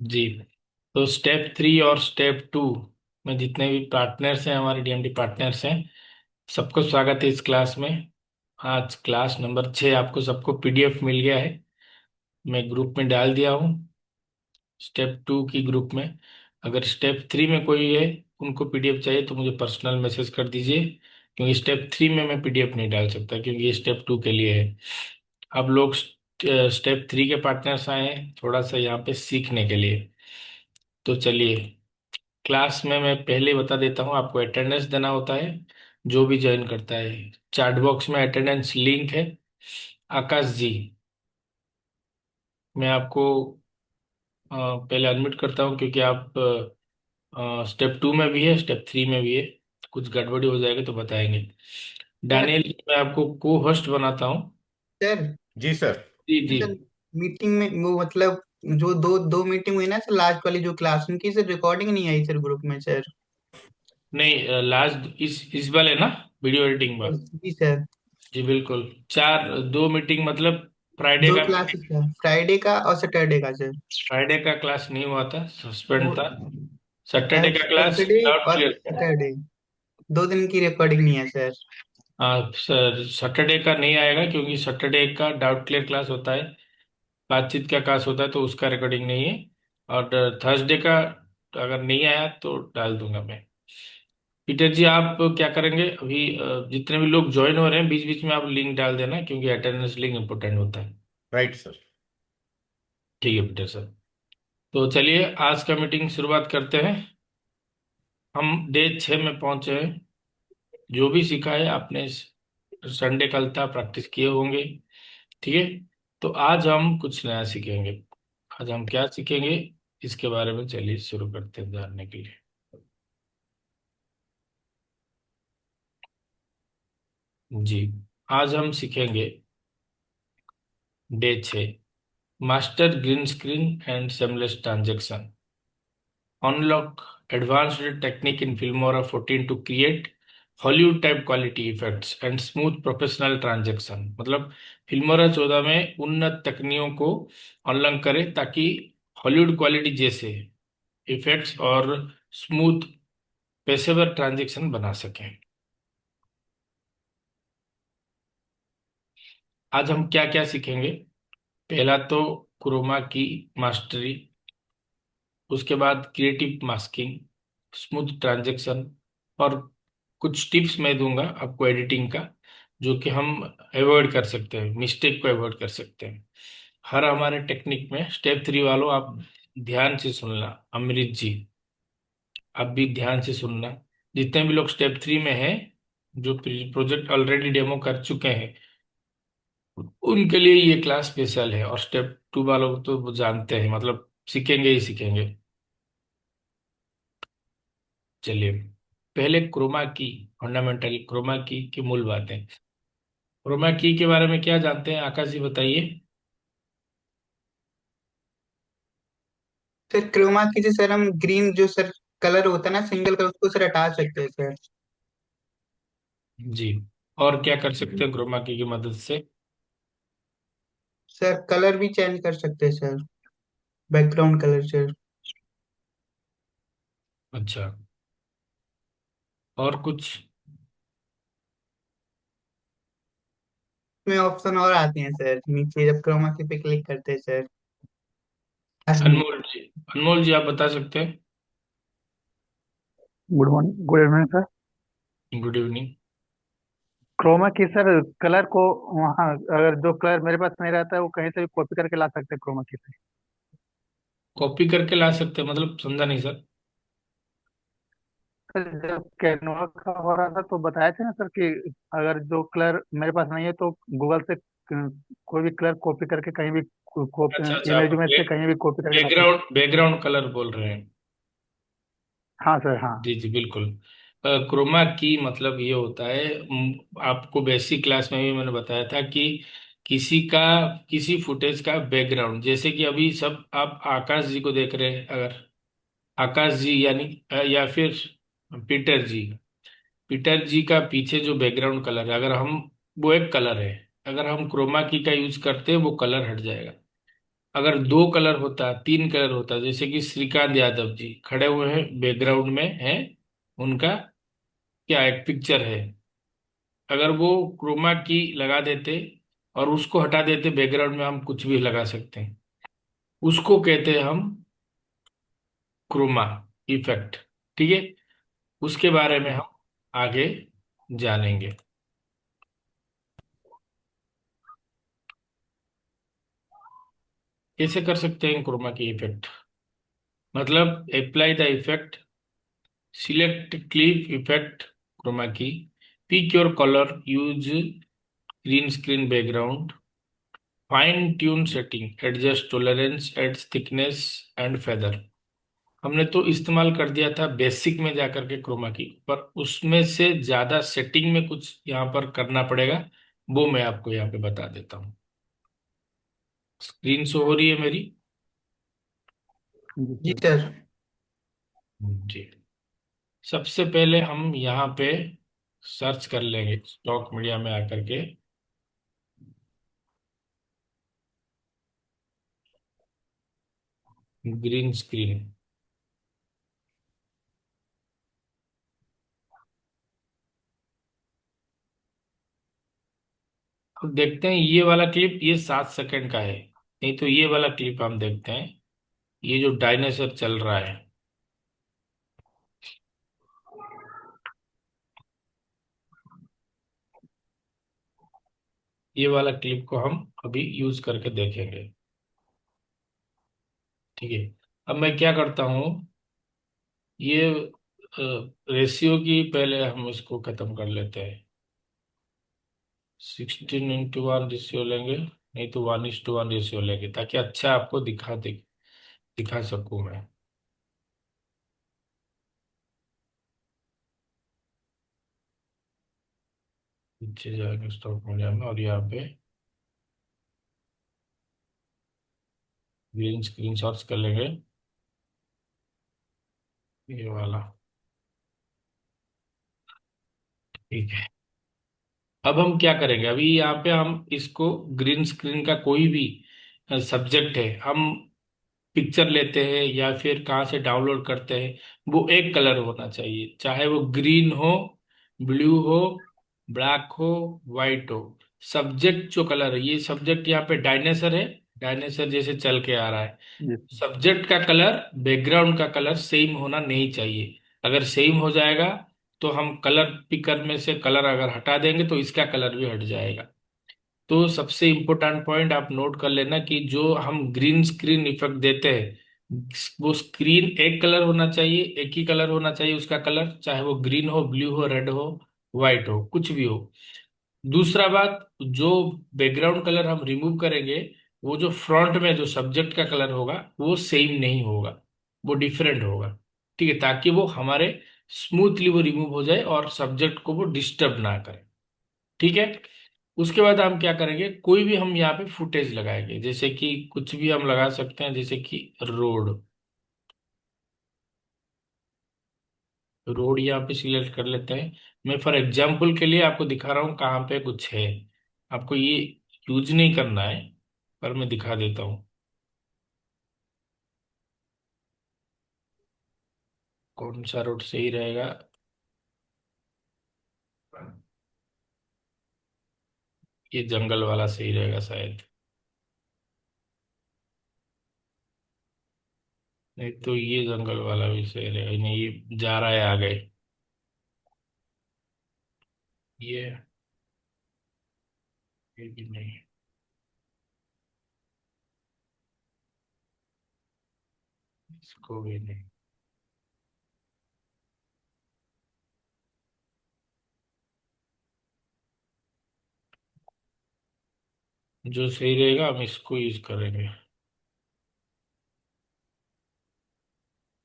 जी। तो स्टेप 3 और स्टेप 2 में जितने भी पार्टनर्स हैं, हमारे डीएमडी पार्टनर्स हैं, सबको स्वागत है इस क्लास में। आज क्लास नंबर 6, आपको सबको पीडीएफ मिल गया है, मैं ग्रुप में डाल दिया हूँ, स्टेप 2 की ग्रुप में। अगर स्टेप 3 में कोई है, उनको पीडीएफ चाहिए तो मुझे पर्सनल मैसेज कर दीजिए, क्योंकि स्टेप 3 में मैं पीडीएफ नहीं डाल सकता, क्योंकि ये स्टेप 2 के लिए है। अब लोग स्टेप 3 के पार्टनर्स आए हैं थोड़ा सा यहाँ पे सीखने के लिए। तो चलिए, क्लास में मैं पहले ही बता देता हूँ, आपको अटेंडेंस देना होता है जो भी ज्वाइन करता है। चैट बॉक्स में अटेंडेंस लिंक है। आकाश जी, मैं आपको पहले अनम्यूट करता हूँ, क्योंकि आप स्टेप 2 में भी है, स्टेप 3 में भी है। कुछ गड़बड़ी हो जाएगी तो बताएंगे। सर। डैनियल जी, मैं आपको को होस्ट बनाता हूँ। सर। जी सर। जी जी। सर, मीटिंग में वो मतलब जो दो दो मीटिंग हुई ना सर, लास्ट वाली जो क्लास, उनकी सर रिकॉर्डिंग नहीं आई सर ग्रुप में सर। नहीं, लास्ट इस वाले ना, वीडियो एडिटिंग में। जी सर। जी बिल्कुल। चार, दो मीटिंग मतलब फ्राइडे दो का। क्लासेस था, फ्राइडे का और सैटरडे का सर। फ्राइडे का क्लास नहीं हुआ था, सस्पेंड वो था। सैटरडे का क्लास थर्सडे डाउट और क्लियर। सैटरडे, 2 दिन की रिकॉर्डिंग नहीं है सर। हाँ सर, सैटरडे का नहीं आएगा, क्योंकि सैटरडे का डाउट क्लियर क्लास होता है, बातचीत का क्लास होता है, तो उसका रिकॉर्डिंग नहीं है। और थर्सडे का अगर नहीं आया तो डाल दूंगा मैं। पीटर जी, आप क्या करेंगे अभी? जितने भी लोग ज्वाइन हो रहे हैं, बीच बीच में आप लिंक डाल देना, क्योंकि अटेंडेंस लिंक इम्पोर्टेंट होता है। Right sir. ठीक है पीटर सर। तो चलिए, आज का मीटिंग शुरुआत करते हैं। हम डे 6 में पहुंचे हैं। जो भी सीखा है आपने, संडे कल था, प्रैक्टिस किए होंगे। ठीक है। तो आज हम कुछ नया सीखेंगे। आज हम क्या सीखेंगे, इसके बारे में चलिए शुरू करते हैं जानने के लिए। जी, आज हम सीखेंगे day 6, master green screen and seamless transaction, unlock advanced technique in Filmora 14 to create Hollywood type quality effects and smooth professional transaction. मतलब फिल्मोरा 14 में उन्नत तकनीकों को अनलॉक करें, ताकि हॉलीवुड क्वालिटी जैसे इफेक्ट्स और स्मूथ पेशेवर ट्रांजैक्शन बना सकें। आज हम क्या क्या सीखेंगे? पहला तो क्रोमा की मास्टरी, उसके बाद क्रिएटिव मास्किंग, स्मूथ ट्रांजैक्शन, और कुछ टिप्स मैं दूंगा आपको एडिटिंग का, जो कि हम अवॉइड कर सकते हैं, मिस्टेक को अवॉइड कर सकते हैं। हर हमारे टेक्निक में स्टेप 3 वालों, आप ध्यान से सुनना। अमृत जी, आप भी ध्यान से सुनना। जितने भी लोग स्टेप 3 में हैं, जो प्रोजेक्ट ऑलरेडी डेमो कर चुके हैं, उनके लिए ये क्लास स्पेशल है। और स्टेप 2 वालों को तो वो जानते हैं, मतलब सीखेंगे ही सीखेंगे। चलिए, पहले क्रोमा की, फंडामेंटल क्रोमा की मूल बातें। क्रोमा की के बारे में क्या जानते हैं, आकाश जी बताइए। सर क्रोमा की से सर हम ग्रीन जो सर कलर होता है ना, सिंगल कलर, उसको सर हटा सकते हैं सर। जी, और क्या कर सकते हैं क्रोमा की मदद से? सर कलर भी चेंज कर सकते हैं सर, बैकग्राउंड कलर सर। अच्छा, और कुछ? में ऑप्शन और आते हैं सर नीचे, जब क्रोमा की पे क्लिक करते हैं सर। अनमोल जी, अनमोल जी आप बता सकते हैं। Good morning, good evening sir. Good evening. Chroma key sir, colour को वहाँ, अगर जो कलर मेरे पास नहीं रहता है वो कहीं से भी कॉपी करके ला सकते हैं क्रोमा की से। कॉपी करके ला सकते हैं मतलब समझा नहीं सर। सर जब कैनवा का हो रहा था तो बताए थे ना सर कि अगर जो कलर मेरे पास नहीं है तो गूगल से कोई भी कलर कॉपी करके कहीं भी अच्छा कॉपी अच्छा, आप इमेज में से कहीं भी कॉपी करके ला सकते। बैकग्राउंड बैकग्राउंड कलर बोल रहे हैं। हाँ सर, हाँ। जी जी बिल्कुल। क्रोमा की मतलब ये होता है, आपको बेसिक क्लास में भी मैंने बताया था कि किसी का, किसी फुटेज का बैकग्राउंड, जैसे कि अभी सब आप आकाश जी को देख रहे हैं, अगर आकाश जी यानी या फिर पीटर जी, पीटर जी का पीछे जो बैकग्राउंड कलर है, अगर हम, वो एक कलर है, अगर हम क्रोमा की का यूज करते हैं वो कलर हट जाएगा। अगर दो कलर होता, तीन कलर होता, जैसे कि श्रीकांत यादव जी खड़े हुए हैं, बैकग्राउंड में हैं, उनका क्या एक पिक्चर है, अगर वो क्रोमा की लगा देते और उसको हटा देते, बैकग्राउंड में हम कुछ भी लगा सकते हैं, उसको कहते हैं हम क्रोमा इफेक्ट। ठीक है, उसके बारे में हम आगे जानेंगे। कैसे कर सकते हैं क्रोमा की इफेक्ट, मतलब apply the effect, select clip effect, chroma key, pick your colour, use green screen background, fine tune setting, adjust tolerance, add thickness and feather. हमने तो इस्तेमाल कर दिया था बेसिक में जाकर के क्रोमा की, पर उसमें से ज्यादा सेटिंग में कुछ यहाँ पर करना पड़ेगा, वो मैं आपको यहाँ पे बता देता हूँ। स्क्रीन शो हो रही है मेरी? जी जी सर। सर। जी। सबसे पहले हम यहाँ पे सर्च कर लेंगे स्टॉक मीडिया में आकर के, ग्रीन स्क्रीन। अब देखते हैं ये वाला क्लिप, ये 7 सेकंड का है, नहीं तो ये वाला क्लिप हम देखते हैं, ये जो डायनासोर चल रहा है, ये वाला क्लिप को हम अभी यूज करके देखेंगे। ठीक है, अब मैं क्या करता हूँ, ये रेशियो की पहले हम इसको खत्म कर लेते हैं। 16:1 रेशियो लेंगे, नहीं तो 1:1 रेशियो लेंगे, ताकि अच्छा आपको दिखा सकूं मैं। नीचे जाएंगे स्टॉक मीडिया में, और यहाँ पे ग्रीन स्क्रीन शॉट्स कर लेंगे, ये वाला। ठीक है, अब हम क्या करेंगे, अभी यहाँ पे हम इसको ग्रीन स्क्रीन का कोई भी सब्जेक्ट है, हम पिक्चर लेते हैं या फिर कहाँ से डाउनलोड करते हैं, वो एक कलर होना चाहिए, चाहे वो ग्रीन हो, ब्लू हो, ब्लैक हो, वाइट हो। सब्जेक्ट जो कलर है, ये सब्जेक्ट यहाँ पे डायनासोर है, डायनासोर जैसे चल के आ रहा है, जी सर। सब्जेक्ट का कलर बैकग्राउंड का कलर सेम होना नहीं चाहिए। अगर सेम हो जाएगा तो हम कलर पिकर में से कलर अगर हटा देंगे तो इसका कलर भी हट जाएगा। तो सबसे इम्पोर्टेंट पॉइंट आप नोट कर लेना कि जो हम ग्रीन स्क्रीन इफेक्ट देते हैं, वो स्क्रीन एक कलर होना चाहिए, एक ही कलर होना चाहिए उसका कलर, चाहे वो ग्रीन हो, ब्लू हो, रेड हो, व्हाइट हो, कुछ भी हो। दूसरा बात, जो बैकग्राउंड कलर हम रिमूव करेंगे, वो जो फ्रंट में जो सब्जेक्ट का कलर होगा वो सेम नहीं होगा, वो डिफरेंट होगा। ठीक है, ताकि वो हमारे स्मूथली वो रिमूव हो जाए और सब्जेक्ट को वो डिस्टर्ब ना करे। ठीक है, उसके बाद हम क्या करेंगे, कोई भी हम यहाँ पे फुटेज लगाएंगे, जैसे कि कुछ भी हम लगा सकते हैं, जैसे कि रोड, रोड यहाँ पे सिलेक्ट कर लेते हैं। मैं फॉर एग्जाम्पल के लिए आपको दिखा रहा हूँ कहाँ पे कुछ है, आपको ये यूज नहीं करना है, पर मैं दिखा देता हूँ कौन सा रोड सही रहेगा। ये जंगल वाला सही रहेगा शायद, नहीं तो ये जंगल वाला भी सही रहेगा, नहीं ये जा रहा है आगे, ये ये भी नहीं, इसको भी नहीं। जो सही रहेगा हम इसको यूज करेंगे,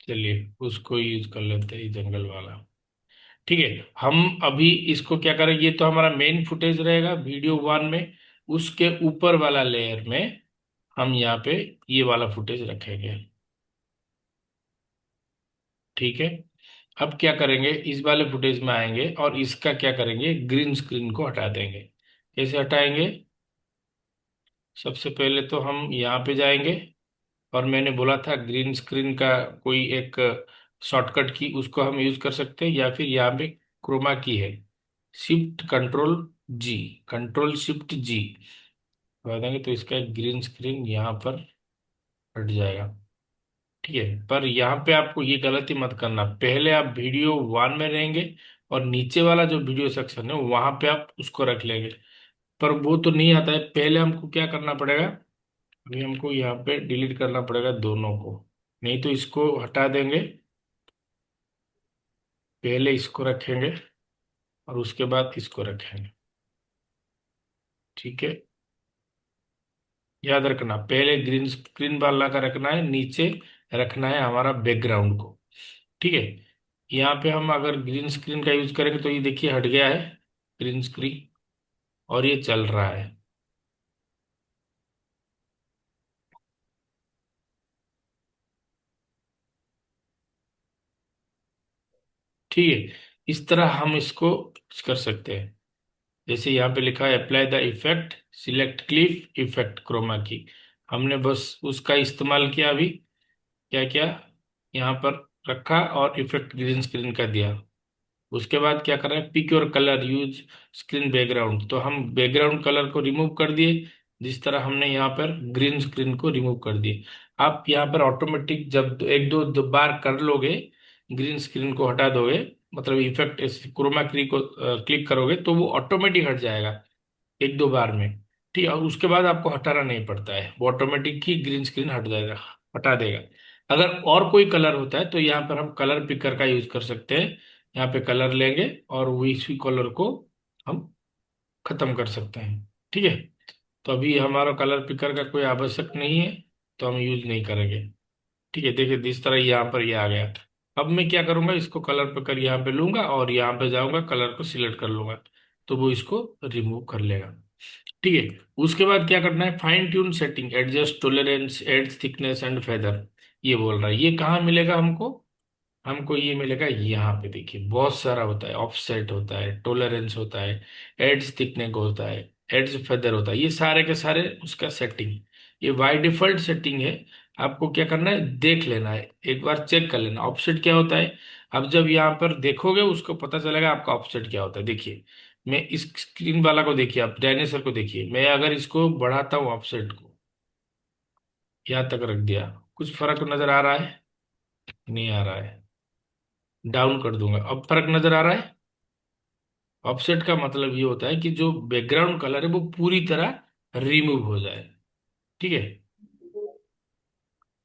चलिए उसको यूज कर लेते हैं, ये जंगल वाला। ठीक है, हम अभी इसको क्या करेंगे, ये तो हमारा मेन फुटेज रहेगा वीडियो 1 में, उसके ऊपर वाला लेयर में हम यहाँ पे ये वाला फुटेज रखेंगे। ठीक है, अब क्या करेंगे, इस वाले फुटेज में आएंगे और इसका क्या करेंगे, ग्रीन स्क्रीन को हटा देंगे। कैसे हटाएंगे, सबसे पहले तो हम यहाँ पे जाएंगे, और मैंने बोला था ग्रीन स्क्रीन का कोई एक शॉर्टकट की उसको हम यूज कर सकते हैं, या फिर यहाँ पे क्रोमा की है, शिफ्ट कंट्रोल जी, कंट्रोल शिफ्ट जी दबा देंगे तो इसका ग्रीन स्क्रीन यहाँ पर हट जाएगा। ठीक है, पर यहाँ पे आपको ये गलती मत करना, पहले आप वीडियो वन में रहेंगे और नीचे वाला जो वीडियो सेक्शन है वहां पे आप उसको रख लेंगे, पर वो तो नहीं आता है। पहले हमको क्या करना पड़ेगा, अभी हमको यहाँ पे डिलीट करना पड़ेगा दोनों को, नहीं तो इसको हटा देंगे, पहले इसको रखेंगे और उसके बाद इसको रखेंगे। ठीक है, याद रखना पहले ग्रीन स्क्रीन वाला का रखना है, नीचे रखना है हमारा बैकग्राउंड को। ठीक है, यहाँ पे हम अगर ग्रीन स्क्रीन का यूज करेंगे तो ये देखिए हट गया है ग्रीन स्क्रीन, और ये चल रहा है। ठीक है, इस तरह हम इसको कर सकते हैं। जैसे यहाँ पे लिखा है apply the effect, select clip effect chroma key, हमने बस उसका इस्तेमाल किया अभी। क्या किया, यहाँ पर रखा और इफेक्ट ग्रीन स्क्रीन का दिया। उसके बाद क्या कर रहे हैं, pick your colour use screen background, तो हम बैकग्राउंड कलर को रिमूव कर दिए, जिस तरह हमने यहाँ पर ग्रीन स्क्रीन को रिमूव कर दिए। आप यहाँ पर ऑटोमेटिक जब एक दो बार कर लोगे, ग्रीन स्क्रीन को हटा दोगे, मतलब इफेक्ट क्रोमा की को क्लिक करोगे तो वो ऑटोमेटिक हट जाएगा एक दो बार में। ठीक है, और उसके बाद आपको हटाना नहीं पड़ता है, वो ऑटोमेटिक ही ग्रीन स्क्रीन हट जाएगा, हटा देगा। अगर और कोई कलर होता है तो यहाँ पर हम कलर पिकर का यूज कर सकते हैं, यहाँ पे कलर लेंगे और वो इसी कलर को हम खत्म कर सकते हैं। ठीक है, तो अभी हमारा कलर पिकर का कोई आवश्यक नहीं है, तो हम यूज नहीं करेंगे। ठीक है, देखिए जिस तरह यहाँ पर ये आ गया। अब मैं क्या करूंगा, इसको कलर पिकर यहाँ पे लूंगा और यहाँ पे जाऊंगा, कलर को सिलेक्ट कर लूंगा, तो वो इसको रिमूव कर लेगा। ठीक है, उसके बाद क्या करना है, fine tune setting, adjust tolerance, edge thickness and feather, ये बोल रहा है। ये कहाँ मिलेगा हमको, हमको ये मिलेगा यहाँ पे। देखिए बहुत सारा होता है, ऑफसेट होता है, टॉलरेंस होता है, एड्स थिकनेस होता है, एड्स फेदर होता है, ये सारे के सारे उसका सेटिंग, ये बाय डिफॉल्ट सेटिंग है। आपको क्या करना है, देख लेना है, एक बार चेक कर लेना ऑफसेट क्या होता है। अब जब यहाँ पर देखोगे उसको पता चलेगा आपका ऑफसेट क्या होता है। देखिए मैं इस स्क्रीन वाला को देखिए, आप डायनेसर को देखिए, मैं अगर इसको बढ़ाता हूँ ऑफसेट को, यहाँ तक रख दिया, कुछ फर्क नजर आ रहा है, नहीं आ रहा है, डाउन कर दूंगा, अब फर्क नजर आ रहा है। ऑफसेट का मतलब ये होता है कि जो बैकग्राउंड कलर है वो पूरी तरह रिमूव हो जाए। ठीक है,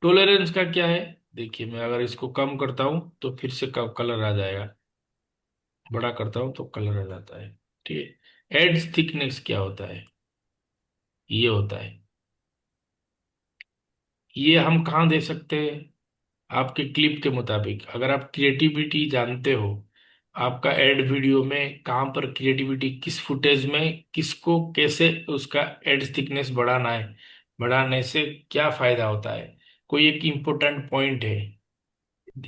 टॉलरेंस का क्या है, देखिए मैं अगर इसको कम करता हूं तो फिर से कलर आ जाएगा, बड़ा करता हूं तो कलर आ जाता है। ठीक है, एड्स थिकनेस क्या होता है, ये होता है, ये हम कहाँ दे सकते हैं, आपके क्लिप के मुताबिक, अगर आप क्रिएटिविटी जानते हो, आपका एड वीडियो में कहाँ पर क्रिएटिविटी, किस फुटेज में किसको कैसे उसका एड थिकनेस बढ़ाना है, बढ़ाने से क्या फायदा होता है, कोई एक इम्पोर्टेंट पॉइंट है,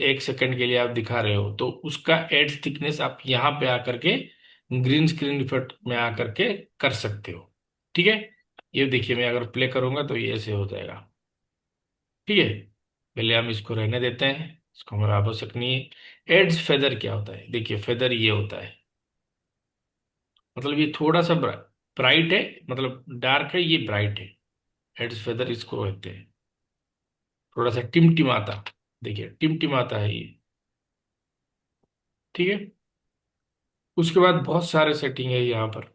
एक सेकंड के लिए आप दिखा रहे हो, तो उसका एड थिकनेस आप यहाँ पे आकर के ग्रीन स्क्रीन इफेक्ट में आकर के कर सकते हो। ठीक है, ये देखिए मैं अगर प्ले करूंगा तो ये ऐसे हो जाएगा। ठीक है, पहले हम इसको रहने देते हैं, इसको हमें आवश्यक नहीं है। एड्स फेदर क्या होता है, देखिए फेदर ये होता है, मतलब ये थोड़ा सा ब्राइट है, मतलब डार्क है, ये ब्राइट है, एड्स फेदर इसको कहते हैं। थोड़ा सा टिमटिमाता, देखिए टिमटिमाता है ये। ठीक है, उसके बाद बहुत सारे सेटिंग है यहाँ पर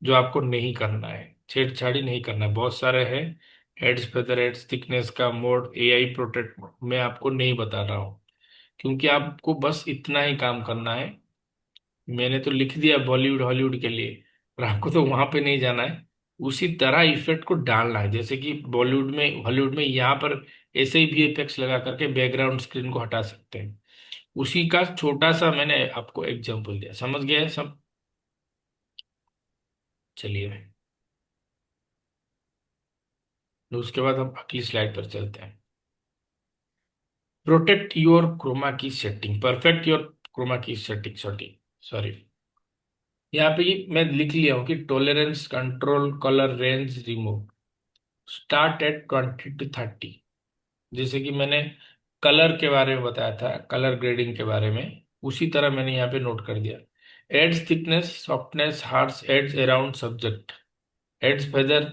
जो आपको नहीं करना है, छेड़छाड़ी नहीं करना है, बहुत सारे हैं। एड्स फेदर, एड्स थिकनेस का मोड, एआई प्रोटेक्ट मोड, मैं आपको नहीं बता रहा हूँ, क्योंकि आपको बस इतना ही काम करना है। मैंने तो लिख दिया बॉलीवुड हॉलीवुड के लिए, पर आपको तो वहां पे नहीं जाना है, उसी तरह इफेक्ट को डालना है, जैसे कि बॉलीवुड में हॉलीवुड में यहाँ पर ऐसे ही वीएफएक्स लगा करके बैकग्राउंड स्क्रीन को हटा सकते हैं। उसी का छोटा सा मैंने आपको एग्जांपल दिया, समझ गए हैं सब। चलिए, तो उसके बाद हम अगली स्लाइड पर चलते हैं। प्रोटेक्ट योर क्रोमा की सेटिंग, परफेक्ट योर क्रोमा की सेटिंग, सॉरी, यहाँ पे मैं लिख लिया हूँ कि tolerance, control, colour range, remove. Start at 20 to 30। जैसे कि मैंने कलर के बारे में बताया था, कलर ग्रेडिंग के बारे में, उसी तरह मैंने यहाँ पे नोट कर दिया। Edge thickness, softness, harsh edge around subject, edge feather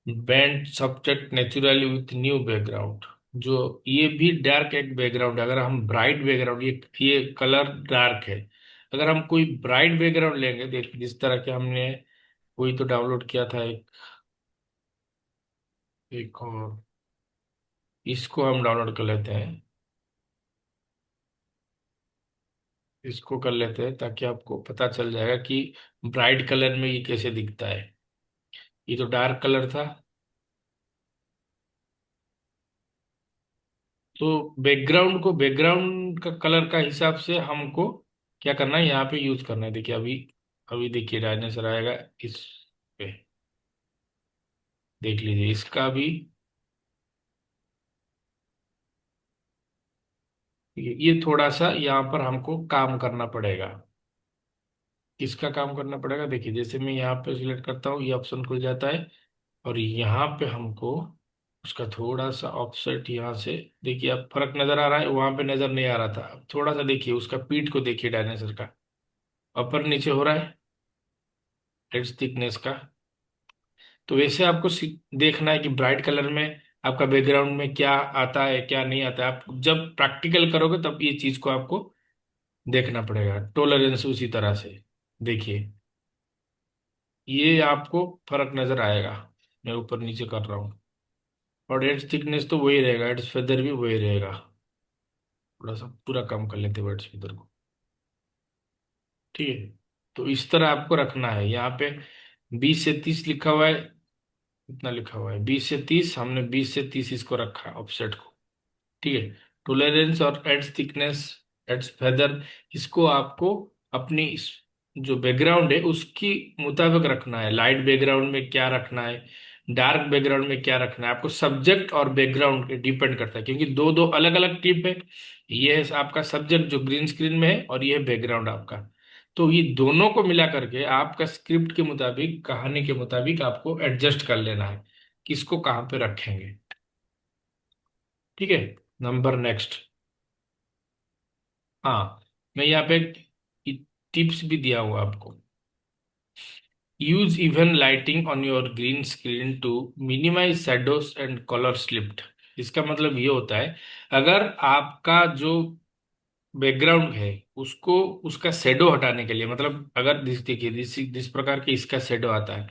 blend subject naturally with new background. जो ये भी डार्क एक बैकग्राउंड है, अगर हम ब्राइट बैकग्राउंड, ये कलर डार्क है, अगर हम कोई ब्राइट बैकग्राउंड लेंगे, देख जिस तरह के हमने कोई तो डाउनलोड किया था एक और, इसको हम डाउनलोड कर लेते हैं, इसको कर लेते हैं ताकि आपको पता चल जाएगा कि ब्राइट कलर में ये कैसे दिखता है। ये तो डार्क कलर था। तो बैकग्राउंड को बैकग्राउंड का कलर का हिसाब से हमको क्या करना है, यहाँ पे यूज करना है। देखिए अभी, अभी देखिए डायनासोर आएगा इस पे, देख लीजिए इसका भी। ये थोड़ा सा यहाँ पर हमको काम करना पड़ेगा। किसका काम करना पड़ेगा, देखिए जैसे मैं यहाँ पे सिलेक्ट करता हूँ, ये ऑप्शन खुल जाता है, और यहाँ पे हमको उसका थोड़ा सा ऑफसेट यहाँ से, देखिए अब फर्क नजर आ रहा है, वहां पे नजर नहीं आ रहा था। अब थोड़ा सा देखिए उसका पीठ को, देखिए डायनासोर का अपर नीचे हो रहा है हेड थिकनेस का। तो वैसे आपको देखना है कि ब्राइट कलर में आपका बैकग्राउंड में क्या आता है क्या नहीं आता है। आप जब प्रैक्टिकल करोगे तब ये चीज को आपको देखना पड़ेगा। टोलरेंस उसी तरह से देखिए, ये आपको फर्क नजर आएगा। मैं ऊपर नीचे कर रहा हूँ, और एड्स थिकनेस तो वही रहेगा, एड्स फेदर भी वही रहेगा। थोड़ा सा पूरा कम कर लेते हैं एड्स फेदर को, ठीक है। तो इस तरह आपको रखना है। यहाँ पे 20 से 30 लिखा हुआ है, इतना लिखा हुआ है 20 से 30, हमने 20 से 30 इसको रखा ऑफसेट को, ठीक है। टोलरेंस और एड्स थिकनेस, एड्स फेदर, इसको आपको अपनी जो बैकग्राउंड है उसकी मुताबिक रखना है। लाइट बैकग्राउंड में क्या रखना है, डार्क बैकग्राउंड में क्या रखना है, आपको सब्जेक्ट और बैकग्राउंड पे डिपेंड करता है, क्योंकि दो दो अलग अलग टिप है। ये है आपका सब्जेक्ट जो ग्रीन स्क्रीन में है, और ये है बैकग्राउंड आपका। तो ये दोनों को मिला करके आपका स्क्रिप्ट के मुताबिक, कहानी के मुताबिक आपको एडजस्ट कर लेना है किसको कहाँ पे रखेंगे, ठीक है। नंबर नेक्स्ट, हाँ, मैं यहाँ पे टिप्स भी दिया हुआ आपको। Use even lighting on your green screen to minimise shadows and colour spill. इसका मतलब ये होता है, अगर आपका जो बैकग्राउंड है उसको, उसका शेडो हटाने के लिए, मतलब अगर देखिए जिस प्रकार के इसका शेडो आता है,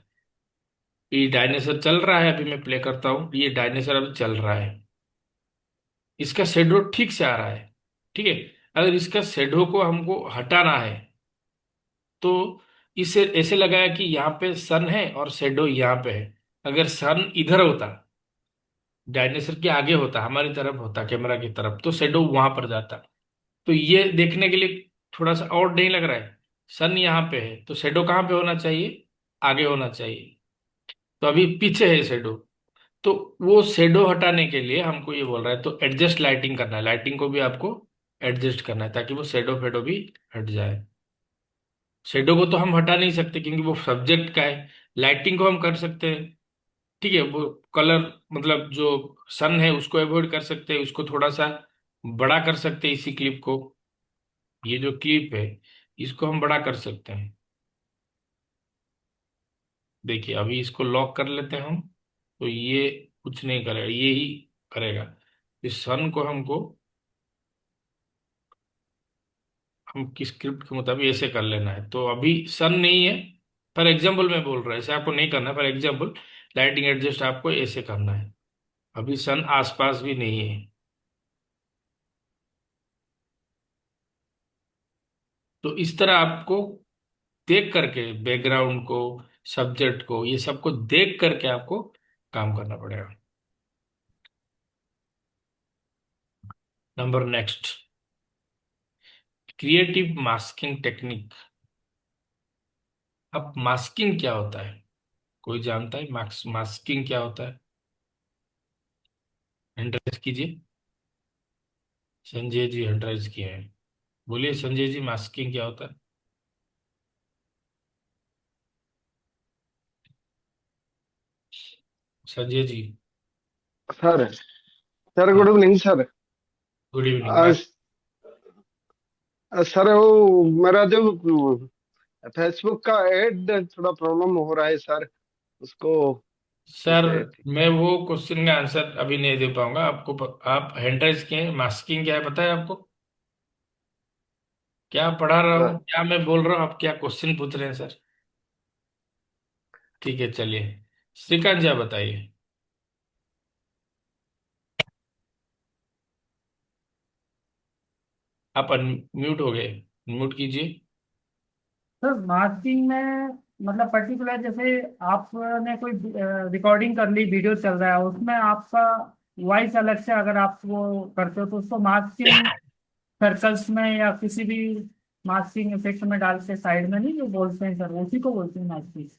ये डायनासोर चल रहा है, अभी मैं प्ले करता हूँ, ये डायनासोर अभी चल रहा है, इसका शेडो ठीक से आ रहा है, ठीक है। अगर इसका शेडो को हमको हटाना है, तो इसे ऐसे लगाया कि यहाँ पे सन है और शेडो यहाँ पे है। अगर सन इधर होता, डायनासोर के आगे होता, हमारी तरफ होता, कैमरा की तरफ, तो शेडो वहां पर जाता। तो ये देखने के लिए थोड़ा सा और नहीं लग रहा है, सन यहाँ पे है तो शेडो कहाँ पे होना चाहिए, आगे होना चाहिए। तो अभी पीछे है शेडो, तो वो शेडो हटाने के लिए हमको ये बोल रहा है, तो एडजस्ट लाइटिंग करना है, लाइटिंग को भी आपको एडजस्ट करना है ताकि वो शेडो फेडो भी हट जाए। शेडो को तो हम हटा नहीं सकते क्योंकि वो सब्जेक्ट का है, लाइटिंग को हम कर सकते हैं, ठीक है। वो कलर, मतलब जो सन है उसको अवॉइड कर सकते हैं, उसको थोड़ा सा बड़ा कर सकते हैं इसी क्लिप को, ये जो क्लिप है इसको हम बड़ा कर सकते हैं। देखिए अभी इसको लॉक कर लेते हैं हम, तो ये कुछ नहीं करेगा, ये ही करेगा। इस सन को हमको, हम किस स्क्रिप्ट के मुताबिक ऐसे कर लेना है। तो अभी सन नहीं है, फॉर एग्जाम्पल मैं बोल रहा हूँ, ऐसे आपको नहीं करना है, फॉर एग्जाम्पल लाइटिंग एडजस्ट आपको ऐसे करना है। अभी सन आसपास भी नहीं है। तो इस तरह आपको देख करके बैकग्राउंड को, सब्जेक्ट को, ये सबको देख करके आपको काम करना पड़ेगा। Number next, creative masking technique. अब मास्किंग क्या होता है, कोई जानता है मास्किंग क्या होता है? हैंड राइज कीजिए। संजय जी हैंड राइज किए हैं, बोलिए संजय जी मास्किंग क्या होता है? संजय जी। सर। सर हाँ, good evening sir. Good evening. आ, बात। सर वो मेरा जो फेसबुक का ऐड थोड़ा प्रॉब्लम हो रहा है सर, उसको सर, कैसे ठीक। मैं वो क्वेश्चन का आंसर अभी नहीं दे पाऊंगा आपको। आप हैंड राइज के मास्किंग क्या है पता है आपको? क्या पढ़ा रहा हूँ, क्या मैं बोल रहा हूँ, आप क्या क्वेश्चन पूछ रहे हैं सर? ठीक है, चलिए। श्रीकांत जी, आप बताइए। आप अनम्यूट हो गए, म्यूट कीजिए। सर मार्केटिंग में मतलब पर्टिकुलर जैसे आपने कोई रिकॉर्डिंग कर ली, वीडियो चल रहा है, उसमें आपका वॉइस अलग से अगर आप वो करते हो तो उसको मार्केटिंग सर्कल्स में या किसी भी मार्केटिंग इफेक्ट में डाल के साइड में नहीं जो बोलते हैं सर, उसी को बोलते हैं मार्केटिंग।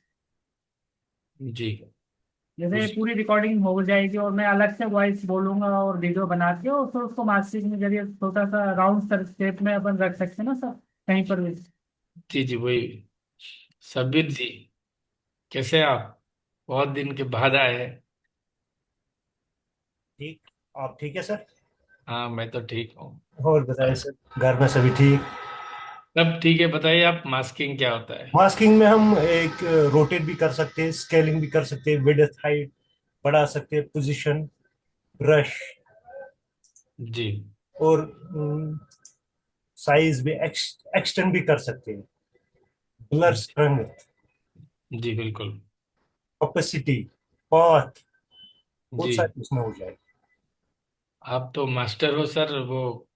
जी। जैसे उसी। पूरी रिकॉर्डिंग हो जाएगी और मैं अलग से वॉइस बोलूंगा और वीडियो बना के और फिर उसको मार्केटिंग के जरिए छोटा सा राउंड सर शेप में अपन रख सकते हैं ना सर, कहीं पर भी। जी जी, वही। सबीर जी, कैसे हैं आप? बहुत दिन के बाद आए हैं। ठीक। आप ठीक है सर? हाँ, मैं तो ठीक हूँ। और बताइए सर, घर में सभी ठीक? सब ठीक है। बताइए आप, मास्किंग क्या होता है? मास्किंग में हम एक रोटेट भी कर सकते हैं, स्केलिंग भी कर सकते हैं, विड्थ हाइट बढ़ा सकते हैं, पोजीशन, ब्रश जी और साइज भी एक्सटेंड भी कर सकते हैं, ब्लर जी स्ट्रेंथ, जी, बिल्कुल। ओपेसिटी, पाथ, बहुत जी, सारी उसमें हो जाएगी। आप तो मास्टर हो सर। वो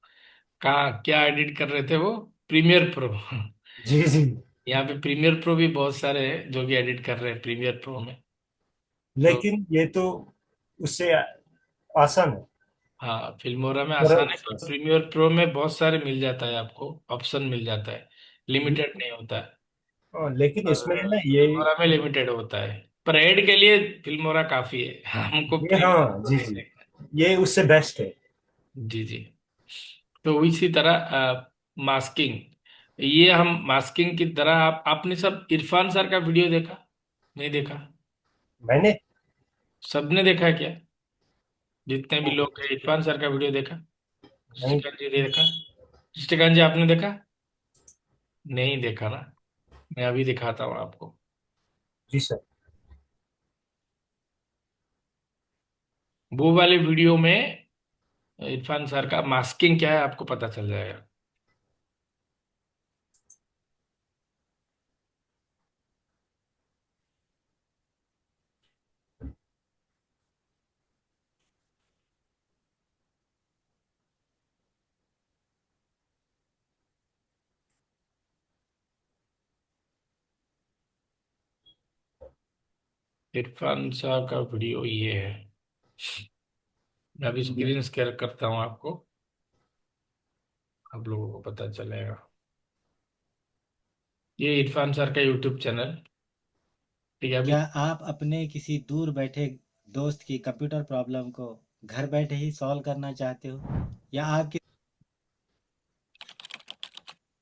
कहाँ क्या एडिट कर रहे थे वो? Premiere pro. जी जी। यहाँ पे प्रीमियर प्रो भी बहुत सारे हैं जो कि एडिट कर रहे हैं प्रीमियर प्रो में। तो लेकिन ये तो उससे आसान है। हाँ, फिल्मोरा में सरल आसान है, से पर प्रीमियर प्रो में बहुत सारे मिल जाता है, आपको ऑप्शन मिल जाता है। लिमिटेड नहीं होता है। लेकिन इसमें है और ना ये। फिल्मोरा में लिमिटेड होता है। पर ऐड के लिए फिल्मोरा काफी है। हमको ये प्रीमियर हाँ प्रो जी नहीं जी, चाहिए। ये उससे बेस्ट है। जी जी। तो इसी तरह मास्किंग, ये हम मास्किंग की तरह आपने सब इरफान सर का वीडियो देखा? नहीं देखा? मैंने सबने देखा है क्या? जितने भी लोग हैं, इरफान सर का वीडियो देखा? नहीं। श्रीकांत जी ने देखा? श्रीकांत जी, आपने देखा? नहीं देखा ना? मैं अभी दिखाता हूँ आपको। जी सर। वो वाले वीडियो में इरफान सर का मास्किंग क्या है आपको पता चल जाएगा। इरफान सर का वीडियो ये है। मैं अभी स्क्रीन शेयर करता हूँ आपको, आप लोगों को पता चलेगा। ये इरफान सर का यूट्यूब चैनल। ठीक है, अभी। क्या आप अपने किसी दूर बैठे दोस्त की कंप्यूटर प्रॉब्लम को घर बैठे ही सॉल्व करना चाहते हो, या आपकी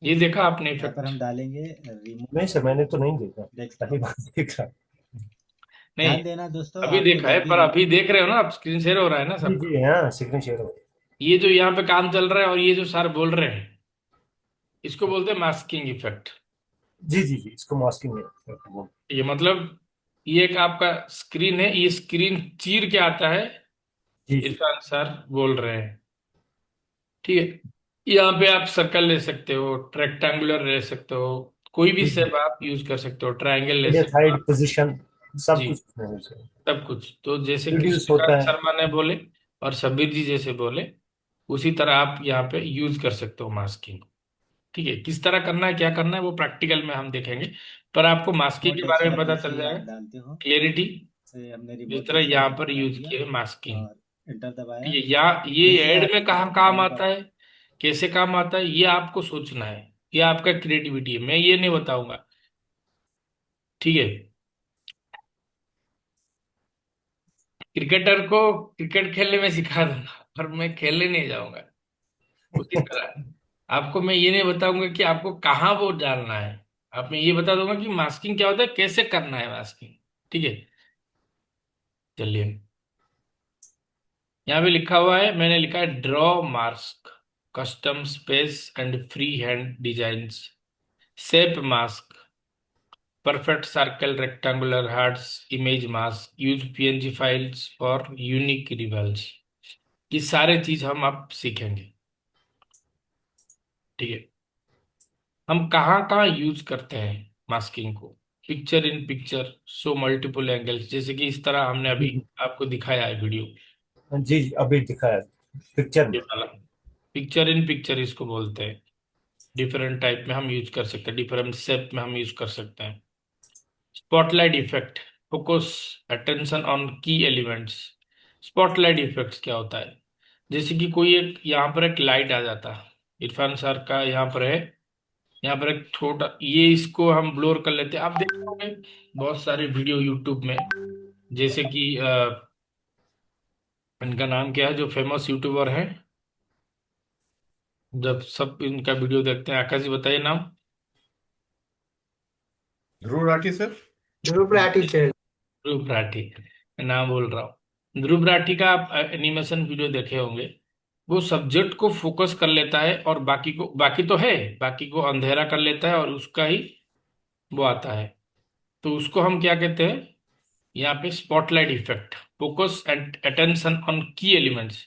ये देखा आपने यहाँ पर इफेक्ट? हम डालेंगे रिमोट नहीं सर, मैंने तो नहीं देखा। पहली डेस्कटॉप। बार देख रहा। नहीं, ध्यान देना दोस्तों, अभी आपको देखा है, जल्दी पर रिमोट अभी देख रहे हो ना आप? स्क्रीन शेयर हो रहा है ना जी सबका? जी हाँ, स्क्रीन शेयर हो ये जो यहाँ पे काम चल रहा है और ये जो सर बोल रहे हैं, इसको बोलते हैं मास्किंग इफेक्ट। जी जी जी, इसको मास्किंग में वो। ये मतलब, ये एक आपका स्क्रीन है, ये स्क्रीन चीर के आता है। जी जी इरफान सर बोल रहे हैं। ठीक है, यहाँ पे आप सर्कल ले सकते हो, रेक्टेंगुलर ले सकते हो, कोई भी जी जी, शेप आप यूज कर सकते हो, ट्रायंगल ले मीडियम सकते हो हाइट आप। पोजीशन सब जी, कुछ इसमें हो जाएगा। सब कुछ। तो जैसे कि रिड्यूस होता श्रीकांत है। शर्मा ने बोले और सबीर जी जैसे बोले, उसी तरह आप यहाँ पे यूज कर सकते हो मास्किंग। ठीक है, किस तरह करना है, क्या करना है, वो प्रैक्टिकल में हम देखेंगे। पर आपको मास्किंग के बारे में डेस्कटॉप पता जैसे चल ही जाएगा, आप डालते हो, क्लियरिटी। से हमने जिस रिमोट तरह यहाँ डेस्कटॉप पर डाल यूज दिया किया है मास्किंग। और एंटर ठीक दबाया। है, यहाँ ये जैसे एड आप में कहाँ काम डाउन आता है, कैसे काम आता है, ये आपको सोचना है। ये आपका क्रिएटिविटी है, मैं ये नहीं बताऊंगा। ठीक है। क्रिकेटर को क्रिकेट खेलने में सिखा दूंगा, पर मैं खेलने नहीं जाऊंगा। उसी तरह आपको मैं ये नहीं बताऊंगा कि आपको कहाँ वो डालना है। आप मैं ये बता दूंगा कि मास्किंग क्या होता है, कैसे करना है मास्किंग। ठीक है। चलिए, यहाँ पे लिखा हुआ है, मैंने लिखा है draw mask, custom space and free hand designs, shape mask, perfect circle, rectangular hearts, image mask, use PNG files और यूनिक रिवल्स। ये सारे चीज हम अब सीखेंगे। ठीक है, हम कहाँ कहाँ यूज करते हैं मास्किंग को? Picture in picture, show multiple angles, जैसे कि इस तरह हमने अभी जी आपको दिखाया है वीडियो। जी, अभी दिखाया पिक्चर ये में। वाला पिक्चर इन पिक्चर इसको बोलते हैं। डिफरेंट टाइप में हम यूज कर सकते हैं, डिफरेंट शेप में हम यूज कर सकते हैं। Spotlight effect, focus attention on की एलिमेंट्स। स्पॉटलाइट इफेक्ट्स क्या होता है? जैसे कि कोई एक यहाँ पर एक लाइट आ जाता है, इरफान सर का यहाँ पर है, यहाँ पर एक छोटा ये, इसको हम ब्लोर कर लेते हैं। आप देखते होंगे बहुत सारे वीडियो यूट्यूब में, जैसे कि इनका नाम क्या है जो फेमस यूट्यूबर है, जब सब इनका वीडियो देखते हैं, आकाश जी बताइए नाम। ध्रुव राठी सर। ध्रुव राठी सर। ध्रुव राठी, मैं नाम बोल रहा हूँ। ध्रुव राठी का आप एनिमेशन वीडियो देखे होंगे। वो सब्जेक्ट को फोकस कर लेता है और बाकी को, बाकी तो है, बाकी को अंधेरा कर लेता है और उसका ही वो आता है। तो उसको हम क्या कहते हैं? यहाँ पे spotlight effect, focus and attention on की एलिमेंट्स।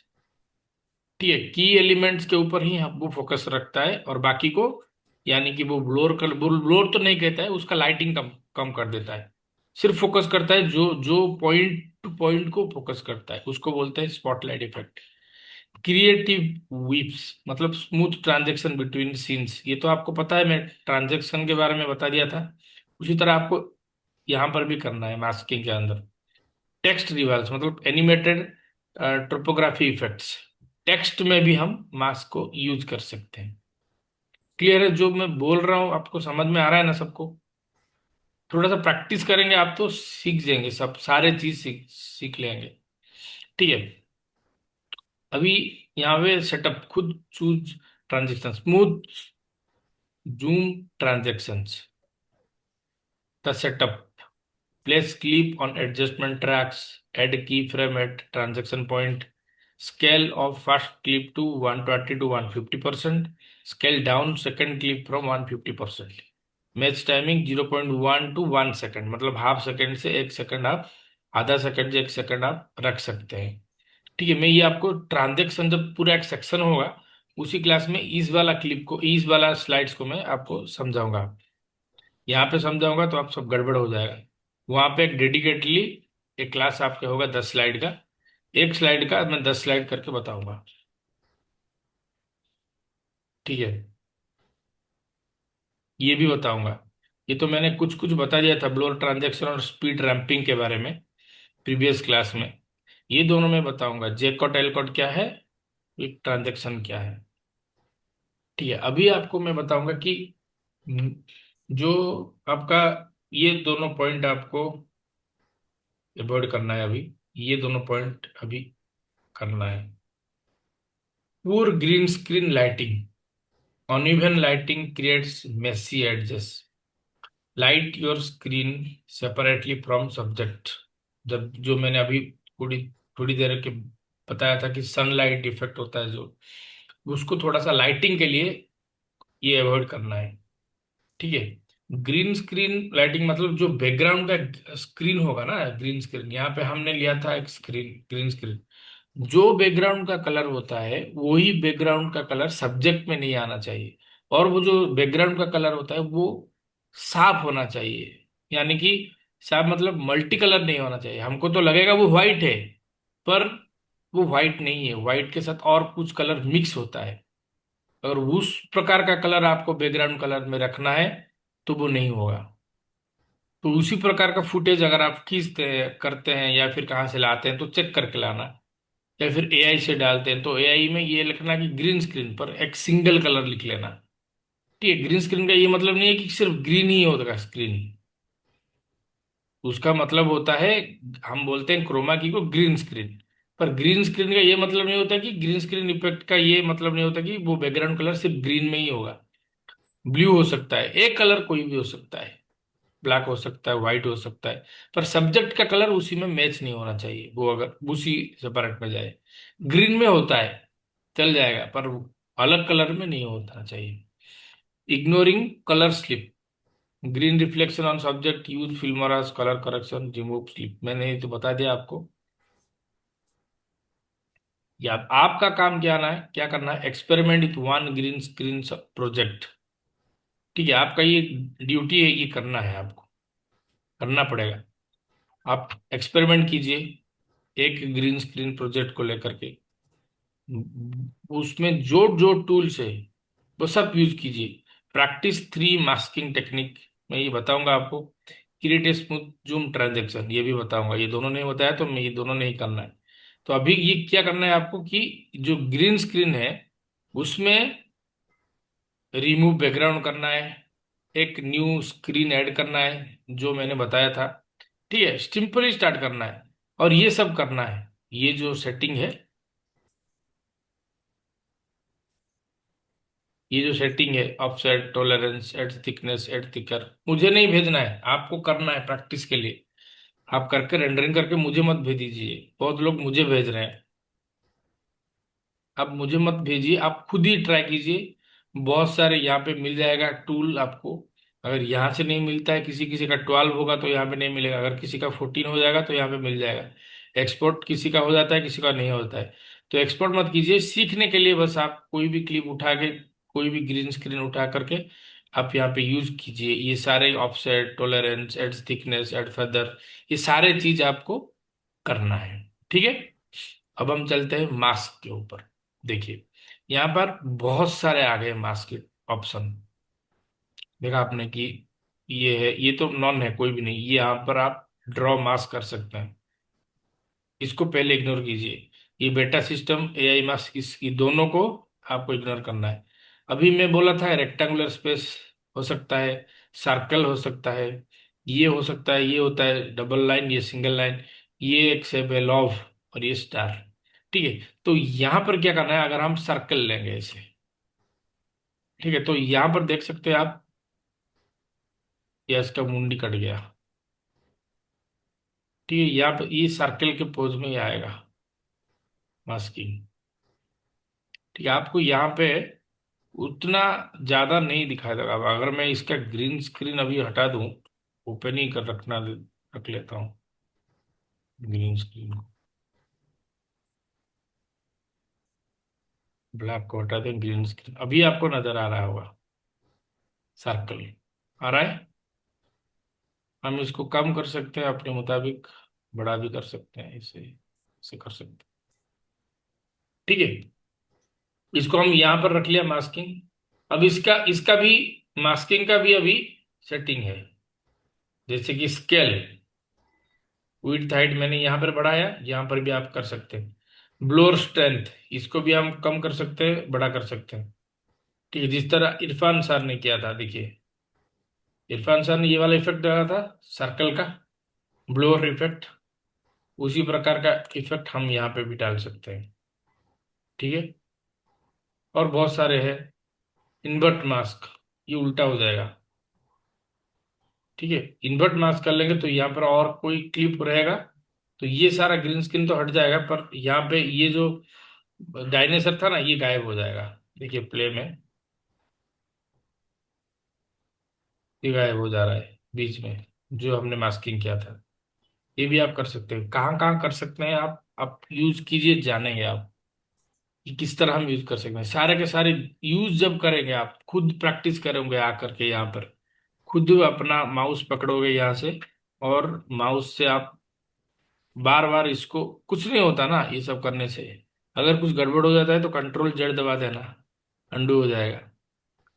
ठीक है, की एलिमेंट्स के ऊपर ही हम वो फोकस रखता है और बाकी को, यानी कि वो ब्लोर तो नहीं कहता है, उसका लाइटिंग कम कम कर देता है। सिर्फ फोकस करता है, जो जो पॉइंट टू पॉइंट को फोकस करता है उसको बोलते हैं स्पॉटलाइट इफेक्ट। क्रिएटिव वीप्स मतलब स्मूथ ट्रांजेक्शन बिटवीन सीन्स, ये तो आपको पता है, मैं ट्रांजेक्शन के बारे में बता दिया था। उसी तरह आपको यहाँ पर भी करना है मास्किंग के अंदर। टेक्स्ट रिवाल्स मतलब एनिमेटेड टोपोग्राफी इफेक्ट्स, टेक्स्ट में भी हम मास्क को यूज कर सकते हैं। क्लियर है जो मैं बोल रहा हूँ? आपको समझ में आ रहा है ना सबको? थोड़ा सा प्रैक्टिस करेंगे आप तो सीख जाएंगे, सब सारे चीज सीख सीख लेंगे। ठीक है, अभी यहाँ पे सेटअप, खुद choose transaction, smooth zoom transactions, the setup, place clip on adjustment tracks, add keyframe at transaction point, scale of first clip to 120 to 150%, scale down second clip from 150%, match timing 0.1 to 1 second, मतलब half second से 1 second आप, आधा second से 1 second आप रख सकते हैं। ठीक है, मैं ये आपको ट्रांजेक्शन जब पूरा एक सेक्शन होगा उसी क्लास में इस वाला क्लिप को, इस वाला स्लाइड्स को मैं आपको समझाऊंगा। यहाँ पे समझाऊंगा तो आप सब गड़बड़ हो जाएगा। वहां पे एक डेडिकेटली एक क्लास आपके होगा 10 स्लाइड का, एक स्लाइड का मैं 10 स्लाइड करके बताऊंगा। ठीक है, ये भी बताऊंगा। ये तो मैंने कुछ कुछ बता दिया था, ब्लोर ट्रांजैक्शन और स्पीड रैंपिंग के बारे में प्रीवियस क्लास में। ये दोनों मैं बताऊंगा, जेकॉट एलकॉट क्या है, एक ट्रांजैक्शन क्या है। ठीक है, अभी आपको मैं बताऊंगा कि जो आपका ये दोनों पॉइंट आपको अवॉइड करना है अभी, ये दोनों पॉइंट अभी करना है। Poor green screen lighting. Uneven lighting creates messy edges. Light your screen separately from subject. जब जो मैंने अभी थोड़ी थोड़ी देर के बताया था कि सनलाइट इफेक्ट होता है जो, उसको थोड़ा सा लाइटिंग के लिए ये अवॉइड करना है। ठीक है, ग्रीन स्क्रीन लाइटिंग मतलब जो बैकग्राउंड का स्क्रीन होगा ना, ग्रीन स्क्रीन, यहाँ पे हमने लिया था एक स्क्रीन, ग्रीन स्क्रीन। जो बैकग्राउंड का कलर होता है वही बैकग्राउंड का कलर सब्जेक्ट में नहीं आना चाहिए, और वो जो बैकग्राउंड का कलर होता है वो साफ होना चाहिए। यानी कि साफ मतलब मल्टी कलर नहीं होना चाहिए। हमको तो लगेगा वो व्हाइट है, पर वो व्हाइट नहीं है, व्हाइट के साथ और कुछ कलर मिक्स होता है। अगर उस प्रकार का कलर आपको बैकग्राउंड कलर में रखना है तो वो नहीं होगा। तो उसी प्रकार का फुटेज अगर आप खींचते हैं, करते हैं, या फिर कहाँ से लाते हैं तो चेक करके लाना, या फिर एआई से डालते हैं तो एआई में ये लिखना कि ग्रीन स्क्रीन पर एक सिंगल कलर लिख लेना। ठीक है, ग्रीन स्क्रीन का ये मतलब नहीं है कि सिर्फ ग्रीन ही होगा स्क्रीन, उसका मतलब होता है, हम बोलते हैं क्रोमा की को ग्रीन स्क्रीन। पर ग्रीन स्क्रीन का ये मतलब नहीं होता कि ग्रीन स्क्रीन इफेक्ट का ये मतलब नहीं होता कि वो बैकग्राउंड कलर सिर्फ ग्रीन में ही होगा। ब्लू हो सकता है, एक कलर कोई भी हो सकता है। ब्लैक हो सकता है, व्हाइट हो सकता है, पर सब्जेक्ट का कलर उसी में मैच नहीं होना चाहिए, वो अगर उसी सेपरेट में जाए। ग्रीन में होता है चल जाएगा, पर अलग कलर में नहीं होना चाहिए। Ignoring colour slip, green reflection on subject, use Filmora's colour correction, remove slip, मैंने ये तो बता दिया आपको। या आपका काम क्या करना है, experiment with one green screen project. ठीक है, आपका ये ड्यूटी है, ये करना है, आपको करना पड़ेगा। आप एक्सपेरिमेंट कीजिए एक ग्रीन स्क्रीन प्रोजेक्ट को लेकर के, उसमें जो जो टूल्स है वो सब यूज कीजिए। प्रैक्टिस 3 मास्किंग टेक्निक, मैं ये बताऊंगा आपको। Create a smooth zoom transaction, ये भी बताऊंगा। ये दोनों नहीं बताया तो मैं ये दोनों नहीं करना है। तो अभी ये क्या करना है आपको कि जो ग्रीन स्क्रीन है उसमें रिमूव बैकग्राउंड करना है, एक न्यू स्क्रीन ऐड करना है जो मैंने बताया था। ठीक है, सिंपली स्टार्ट करना है और ये सब करना है। ये जो सेटिंग है, ये जो सेटिंग है, offset, tolerance, add thickness, edge thicker, मुझे नहीं भेजना है, आपको करना है प्रैक्टिस के लिए। आप करके रेंडरिंग करके मुझे मत भेज दीजिए, बहुत लोग मुझे भेज रहे हैं। आप मुझे मत भेजिए, आप खुद ही ट्राई कीजिए। बहुत सारे यहाँ पे मिल जाएगा टूल आपको। अगर यहाँ से नहीं मिलता है, किसी किसी का 12 होगा तो यहाँ पे नहीं मिलेगा, अगर किसी का 14 हो जाएगा तो यहाँ पे मिल जाएगा। एक्सपोर्ट किसी का हो जाता है, किसी का नहीं होता है, तो एक्सपोर्ट मत कीजिए। सीखने के लिए बस आप कोई भी क्लिप उठा के, कोई भी ग्रीन स्क्रीन उठा करके आप यहाँ पे यूज कीजिए। ये सारे offset, tolerance, add thickness, edge feather, ये सारे चीज आपको करना है। ठीक है, अब हम चलते हैं मास्क के ऊपर। देखिए यहाँ पर बहुत सारे आ गए मास्क के ऑप्शन। देखा आपने कि ये है, ये तो नॉन है, कोई भी नहीं। ये यहाँ पर आप ड्रॉ मास्क कर सकते हैं, इसको पहले इग्नोर कीजिए। ये बेटा सिस्टम, एआई मास्क, इस ये दोनों को आपको इग्नोर करना है। अभी मैं बोला था रेक्टेंगुलर स्पेस हो सकता है, सर्कल हो सकता है, ये हो सकता है, ये होता है डबल लाइन, ये सिंगल लाइन, ये एक शेप है लॉव, और ये स्टार। ठीक है, तो यहाँ पर क्या करना है, अगर हम सर्कल लेंगे इसे, ठीक है, तो यहाँ पर देख सकते हैं आप, ये इसका मुंडी कट गया। ठीक है, यहाँ पर ये सर्कल के पोज में ही आएगा मास्किंग। ठीक है, आपको यहाँ पे उतना ज्यादा नहीं दिखाई देगा। अब अगर मैं इसका ग्रीन स्क्रीन अभी हटा दूं, ओपन ही कर रख लेता हूँ ग्रीन स्क्रीन को, ब्लैक को हटा दें, ग्रीन स्क्रीन अभी आपको नजर आ रहा होगा, सर्कल आ रहा है। हम इसको कम कर सकते हैं अपने मुताबिक, बड़ा भी कर सकते हैं, इसे कर सकते हैं। ठीक है, इसको हम यहाँ पर रख लिया मास्किंग। अब इसका इसका भी, मास्किंग का भी अभी सेटिंग है, जैसे कि स्केल, विड्थ हाइट मैंने यहाँ पर बढ़ाया, यहाँ पर भी आप कर सकते हैं। ब्लोर स्ट्रेंथ, इसको भी हम कम कर सकते हैं, बड़ा कर सकते हैं। ठीक है, जिस तरह इरफान सर ने किया था, देखिए इरफान सर ने ये वाला इफेक्ट डाला था सर्कल का, ब्लोअर इफेक्ट, उसी प्रकार का इफेक्ट हम यहाँ पे भी डाल सकते हैं। ठीक है, और बहुत सारे हैं। इन्वर्ट मास्क, ये उल्टा हो जाएगा। ठीक है, इन्वर्ट मास्क कर लेंगे तो यहाँ पर और कोई क्लिप रहेगा, तो ये सारा ग्रीन स्क्रीन तो हट जाएगा, पर यहाँ पे ये जो डायनेसर था ना, ये गायब हो जाएगा। देखिए प्ले में ये गायब हो जा रहा है बीच में, जो हमने मास्किंग किया था। ये भी आप कर सकते हैं। कहाँ कहाँ कर सकते हैं आप यूज कीजिए, जानेंगे आप कि किस तरह हम यूज कर सकते हैं। सारे के सारे यूज जब करेंगे, आप खुद प्रैक्टिस करेंगे आकर के यहाँ पर, खुद अपना माउस पकड़ोगे यहाँ से, और माउस से आप बार बार इसको, कुछ नहीं होता ना ये सब करने से। अगर कुछ गड़बड़ हो जाता है तो कंट्रोल जेड दबा देना, अंडू हो जाएगा।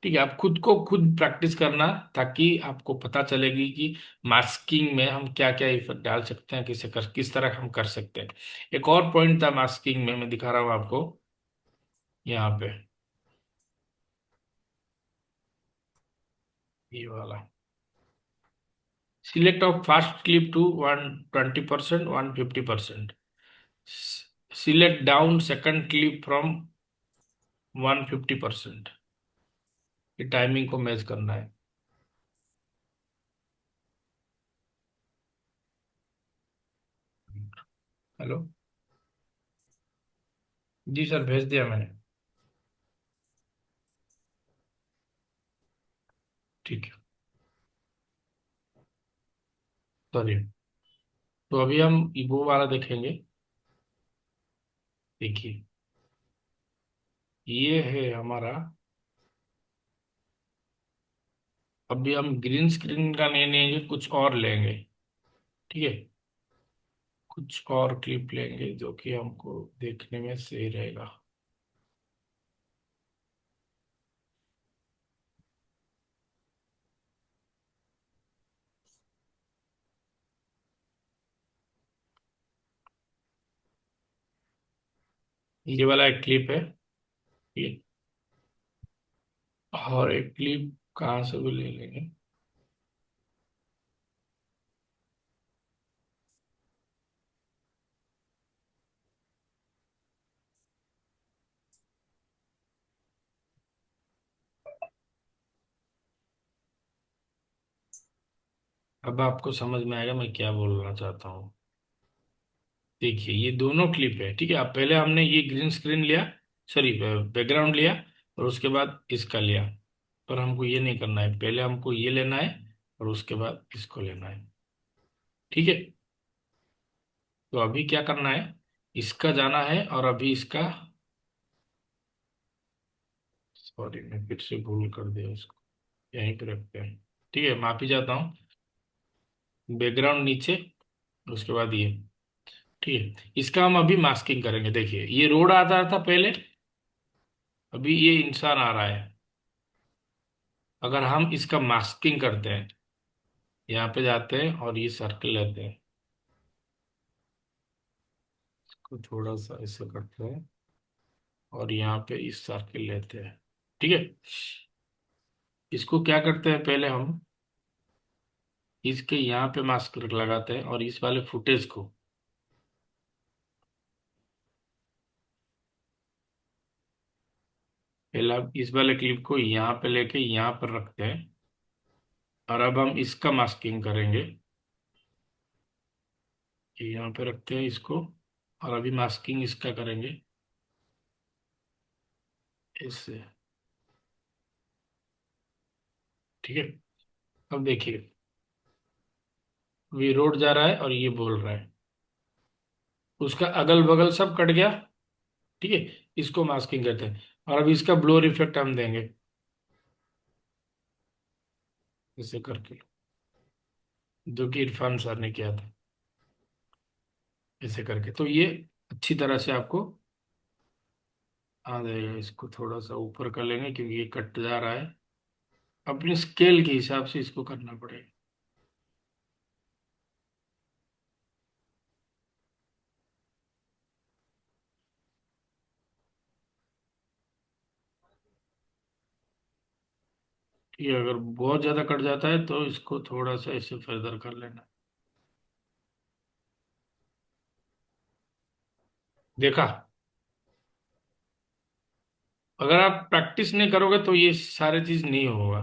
ठीक है, आप खुद को खुद प्रैक्टिस करना, ताकि आपको पता चलेगी कि मास्किंग में हम क्या क्या इफेक्ट डाल सकते हैं, किस तरह हम कर सकते हैं। एक और पॉइंट था मास्किंग में, मैं दिखा रहा हूँ आपको यहाँ पे, ये वाला। Select of fast clip to 120%, 150%। Select down second clip from 150%। ये टाइमिंग को मैच करना है। हेलो। जी सर, भेज दिया मैंने। ठीक है। सॉरी। तो अभी हम वो वाला देखेंगे। देखिए, ये है हमारा। अभी हम ग्रीन स्क्रीन का नहीं लेंगे, कुछ और लेंगे। ठीक है। कुछ और क्लिप लेंगे जो कि हमको देखने में सही रहेगा। ये वाला एक क्लिप है। ये और एक क्लिप कहाँ से भी ले लेंगे। अब आपको समझ में आएगा मैं क्या बोलना चाहता हूँ। देखिए, ये दोनों क्लिप है। ठीक है। अब पहले हमने ये ग्रीन स्क्रीन लिया, सॉरी बैकग्राउंड लिया, और उसके बाद इसका लिया। पर हमको ये नहीं करना है, पहले हमको ये लेना है और उसके बाद इसको लेना है। ठीक है। तो अभी क्या करना है, इसका जाना है और अभी इसका, सॉरी मैं फिर से भूल कर दिया इसको। यहीं पे रखते हैं। ठीक है, माफी चाहता हूँ। बैकग्राउंड नीचे, उसके बाद ये। ठीक है, इसका हम अभी मास्किंग करेंगे। देखिए, ये रोड आता था पहले, अभी ये इंसान आ रहा है। अगर हम इसका मास्किंग करते हैं, यहाँ पे जाते हैं और ये सर्कल लेते हैं, इसको थोड़ा सा ऐसे करते हैं और यहाँ पे इस सर्कल लेते हैं। ठीक है। इसको क्या करते हैं, पहले हम इसके यहाँ पे मास्क लगाते हैं और इस वाले फुटेज को, पहले अब इस वाले क्लिप को यहाँ पे लेके यहाँ पर रखते हैं और अब हम इसका मास्किंग करेंगे। ये यहाँ पे रखते हैं इसको, और अभी मास्किंग इसका करेंगे इससे। ठीक है। अब देखिए, ये रोड जा रहा है और ये बोल रहा है, उसका अगल बगल सब कट गया। ठीक है। इसको मास्किंग कहते हैं। और अभी इसका ब्लोर इफेक्ट हम देंगे इसे करके, जो कि इरफान सर ने किया था। ऐसे करके तो ये अच्छी तरह से आपको आ जाएगा। इसको थोड़ा सा ऊपर कर लेंगे क्योंकि ये कट जा रहा है। अपने स्केल के हिसाब से इसको करना पड़ेगा। ठीक है। अगर बहुत ज्यादा कट जाता है तो इसको थोड़ा सा ऐसे फर्दर कर लेना। देखा, अगर आप प्रैक्टिस नहीं करोगे तो ये सारे चीज नहीं होगा।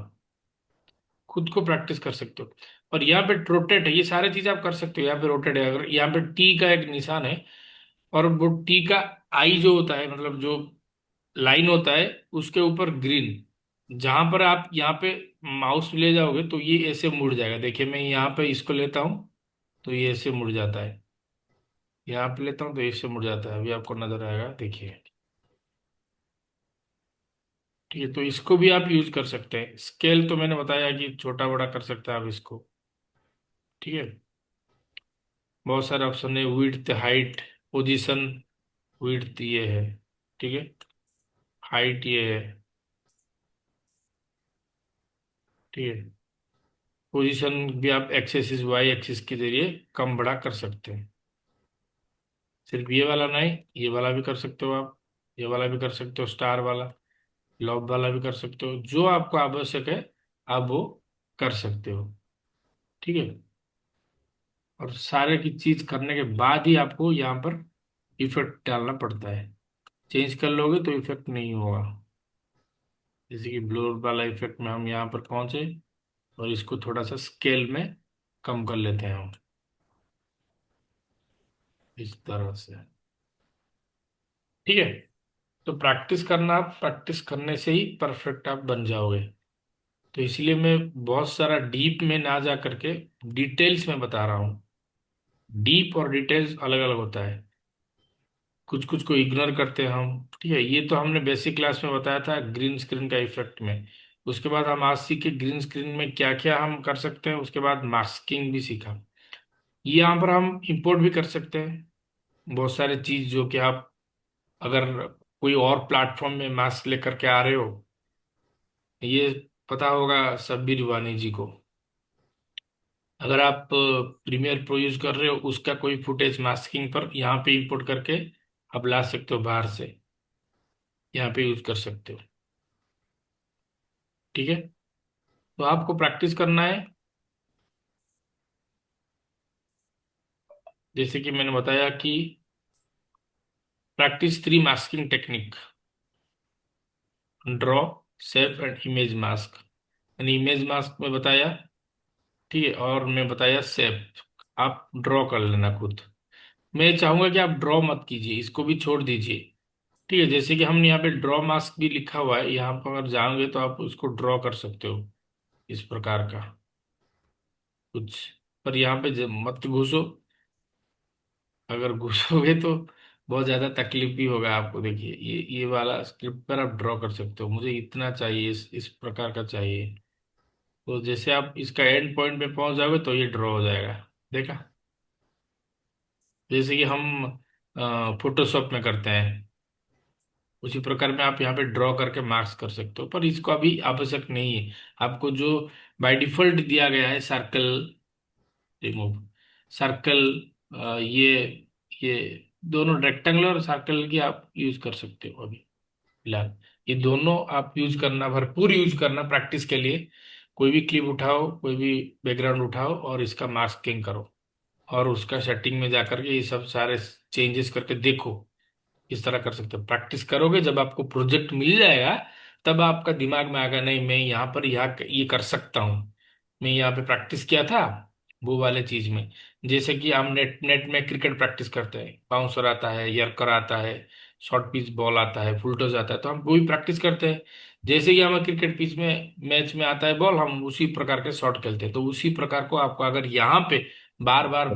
खुद को प्रैक्टिस कर सकते हो। और यहाँ पे रोटेट है, ये सारे चीज आप कर सकते हो। यहाँ पे रोटेट है, अगर यहाँ पे टी का एक निशान है और वो टी का आई जो होता है, मतलब जो लाइन होता है, उसके ऊपर ग्रीन, जहां पर आप यहाँ पे माउस ले जाओगे तो ये ऐसे मुड़ जाएगा। देखिए, मैं यहाँ पे इसको लेता हूँ तो ये ऐसे मुड़ जाता है। यहाँ पे लेता हूँ तो ऐसे मुड़ जाता है। अभी आपको नजर आएगा, देखिए। ठीक है। तो इसको भी आप यूज कर सकते हैं। स्केल तो मैंने बताया कि छोटा बड़ा कर सकते हैं आप इसको। ठीक है। बहुत सारे ऑप्शन है, विड्थ, हाइट, पोजीशन। विड्थ ये है। ठीक है। हाइट ये है। ठीक है। पोजीशन भी आप एक्सेस वाई एक्सिस के जरिए कम बड़ा कर सकते हैं। सिर्फ ये वाला नहीं, ये वाला भी कर सकते हो आप। ये वाला भी कर सकते हो, स्टार वाला, लॉब वाला भी कर सकते हो। जो आपको आवश्यक है आप वो कर सकते हो। ठीक है। और सारे की चीज करने के बाद ही आपको यहाँ पर इफेक्ट डालना पड़ता है। चेंज कर लोगे तो इफेक्ट नहीं होगा। जैसे कि ब्लोर वाला इफेक्ट में हम यहाँ पर पहुंचे और इसको थोड़ा सा स्केल में कम कर लेते हैं हम। इस तरह से। ठीक है, तो प्रैक्टिस करना, आप प्रैक्टिस करने से ही परफेक्ट आप बन जाओगे। तो इसलिए मैं बहुत सारा डीप में ना जा करके डिटेल्स में बता रहा हूँ। डीप और डिटेल्स अलग अलग होता है, कुछ कुछ को इग्नोर करते हैं हम। ठीक है, ये तो हमने बेसिक क्लास में बताया था ग्रीन स्क्रीन का इफेक्ट में। उसके बाद हम आज सीखे ग्रीन स्क्रीन में क्या क्या हम कर सकते हैं, उसके बाद मास्किंग भी सीखा। ये यहाँ पर हम इंपोर्ट भी कर सकते हैं बहुत सारे चीज, जो कि आप अगर कोई और प्लेटफॉर्म में मास्क लेकर के आ रहे हो, ये पता होगा सब्बीर वानी जी को। अगर आप प्रीमियर प्रो यूज कर रहे हो, उसका कोई फुटेज मास्किंग पर यहाँ पे इंपोर्ट करके आप ला सकते हो बाहर से, यहाँ पे यूज कर सकते हो। ठीक है, तो आपको प्रैक्टिस करना है, जैसे कि मैंने बताया कि practice 3 masking technique: draw, save and image mask. यानी इमेज मास्क में बताया, ठीक है, और मैं बताया सेव। आप ड्रॉ कर लेना खुद। मैं चाहूंगा कि आप ड्रॉ मत कीजिए, इसको भी छोड़ दीजिए। ठीक है, जैसे कि हमने यहाँ पे ड्रॉ मास्क भी लिखा हुआ है, यहाँ पर अगर जाओगे तो आप उसको ड्रॉ कर सकते हो इस प्रकार का कुछ। पर यहाँ पे मत घुसो, अगर घुसोगे तो बहुत ज्यादा तकलीफ भी होगा आपको। देखिए, ये वाला स्क्रिप्ट पर आप ड्रॉ कर सकते हो, मुझे इतना चाहिए, इस प्रकार का चाहिए। तो जैसे आप इसका एंड पॉइंट पे पहुंच जाओगे तो ये ड्रॉ हो जाएगा। देखा, जैसे कि हम फोटोशॉप में करते हैं, उसी प्रकार में आप यहाँ पे ड्रॉ करके मार्क्स कर सकते हो। पर इसको अभी आवश्यक नहीं है, आपको जो बाय डिफॉल्ट दिया गया है सर्कल, रिमूव सर्कल, ये दोनों रेक्टेंगल और सर्कल की आप यूज कर सकते हो अभी फिलहाल। ये दोनों आप यूज करना, भरपूर यूज करना प्रैक्टिस के लिए। कोई भी क्लिप उठाओ, कोई भी बैकग्राउंड उठाओ और इसका मास्किंग करो, और उसका सेटिंग में जाकर के ये सब सारे चेंजेस करके देखो। इस तरह कर सकते हो, प्रैक्टिस करोगे, जब आपको प्रोजेक्ट मिल जाएगा तब आपका दिमाग में आएगा, नहीं मैं यहाँ पर यहाँ ये कर सकता हूँ। मैं यहाँ पे प्रैक्टिस किया था वो वाले चीज में। जैसे कि हम नेट नेट में क्रिकेट प्रैक्टिस करते हैं, बाउंसर आता है, यर्कर आता है, शॉर्ट पिच बॉल आता है, फुल टॉस आता है, तो हम वही प्रैक्टिस करते हैं। जैसे कि हमें क्रिकेट पिच में मैच में आता है बॉल, हम उसी प्रकार के शॉट खेलते हैं। तो उसी प्रकार को आपको अगर यहाँ पे बार बार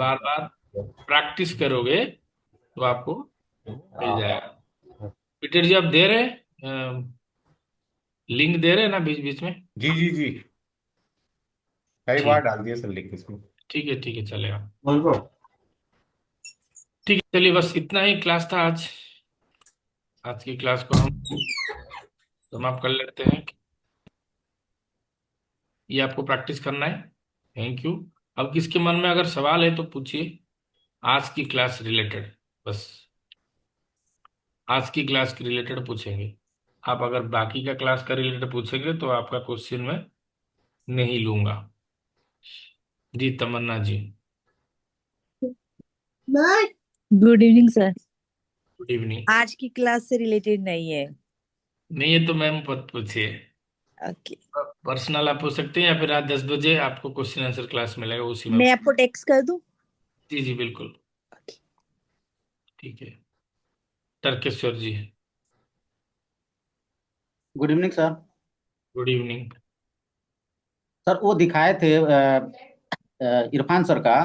प्रैक्टिस करोगे तो आपको मिल जाएगा। पीटर जी, आप दे रहे हैं लिंक दे रहे हैं ना बीच बीच में? जी जी जी, कई बार ठीक, डाल दिया सर लिंक इसमें। ठीक है, चलेगा। बोलो। ठीक है, चलिए, बस इतना ही क्लास था आज। आज की क्लास को हम समाप्त कर लेते हैं। ये आपको प्रैक्टिस करना है। Thank you. अब किसके मन में अगर सवाल है तो पूछिए, आज की क्लास रिलेटेड, बस आज की क्लास के रिलेटेड पूछेंगे। आप अगर बाकी का क्लास का रिलेटेड पूछेंगे तो आपका क्वेश्चन मैं नहीं लूंगा। जी Tamanna ji. Good evening sir. Good evening. आज की क्लास से रिलेटेड नहीं है। नहीं, ये तो मैम पत पूछिए, ओके, पर्सनल आप पूछ सकते हैं, या फिर आज 10 बजे आपको क्वेश्चन आंसर क्लास मिलेगा उसी में। मैं आपको टेक्स्ट कर दूं? जी जी बिल्कुल। ओके। ठीक है, Tarkeshwar ji. Good evening sir. Good evening. Sir वो दिखाए थे इरफान सर का,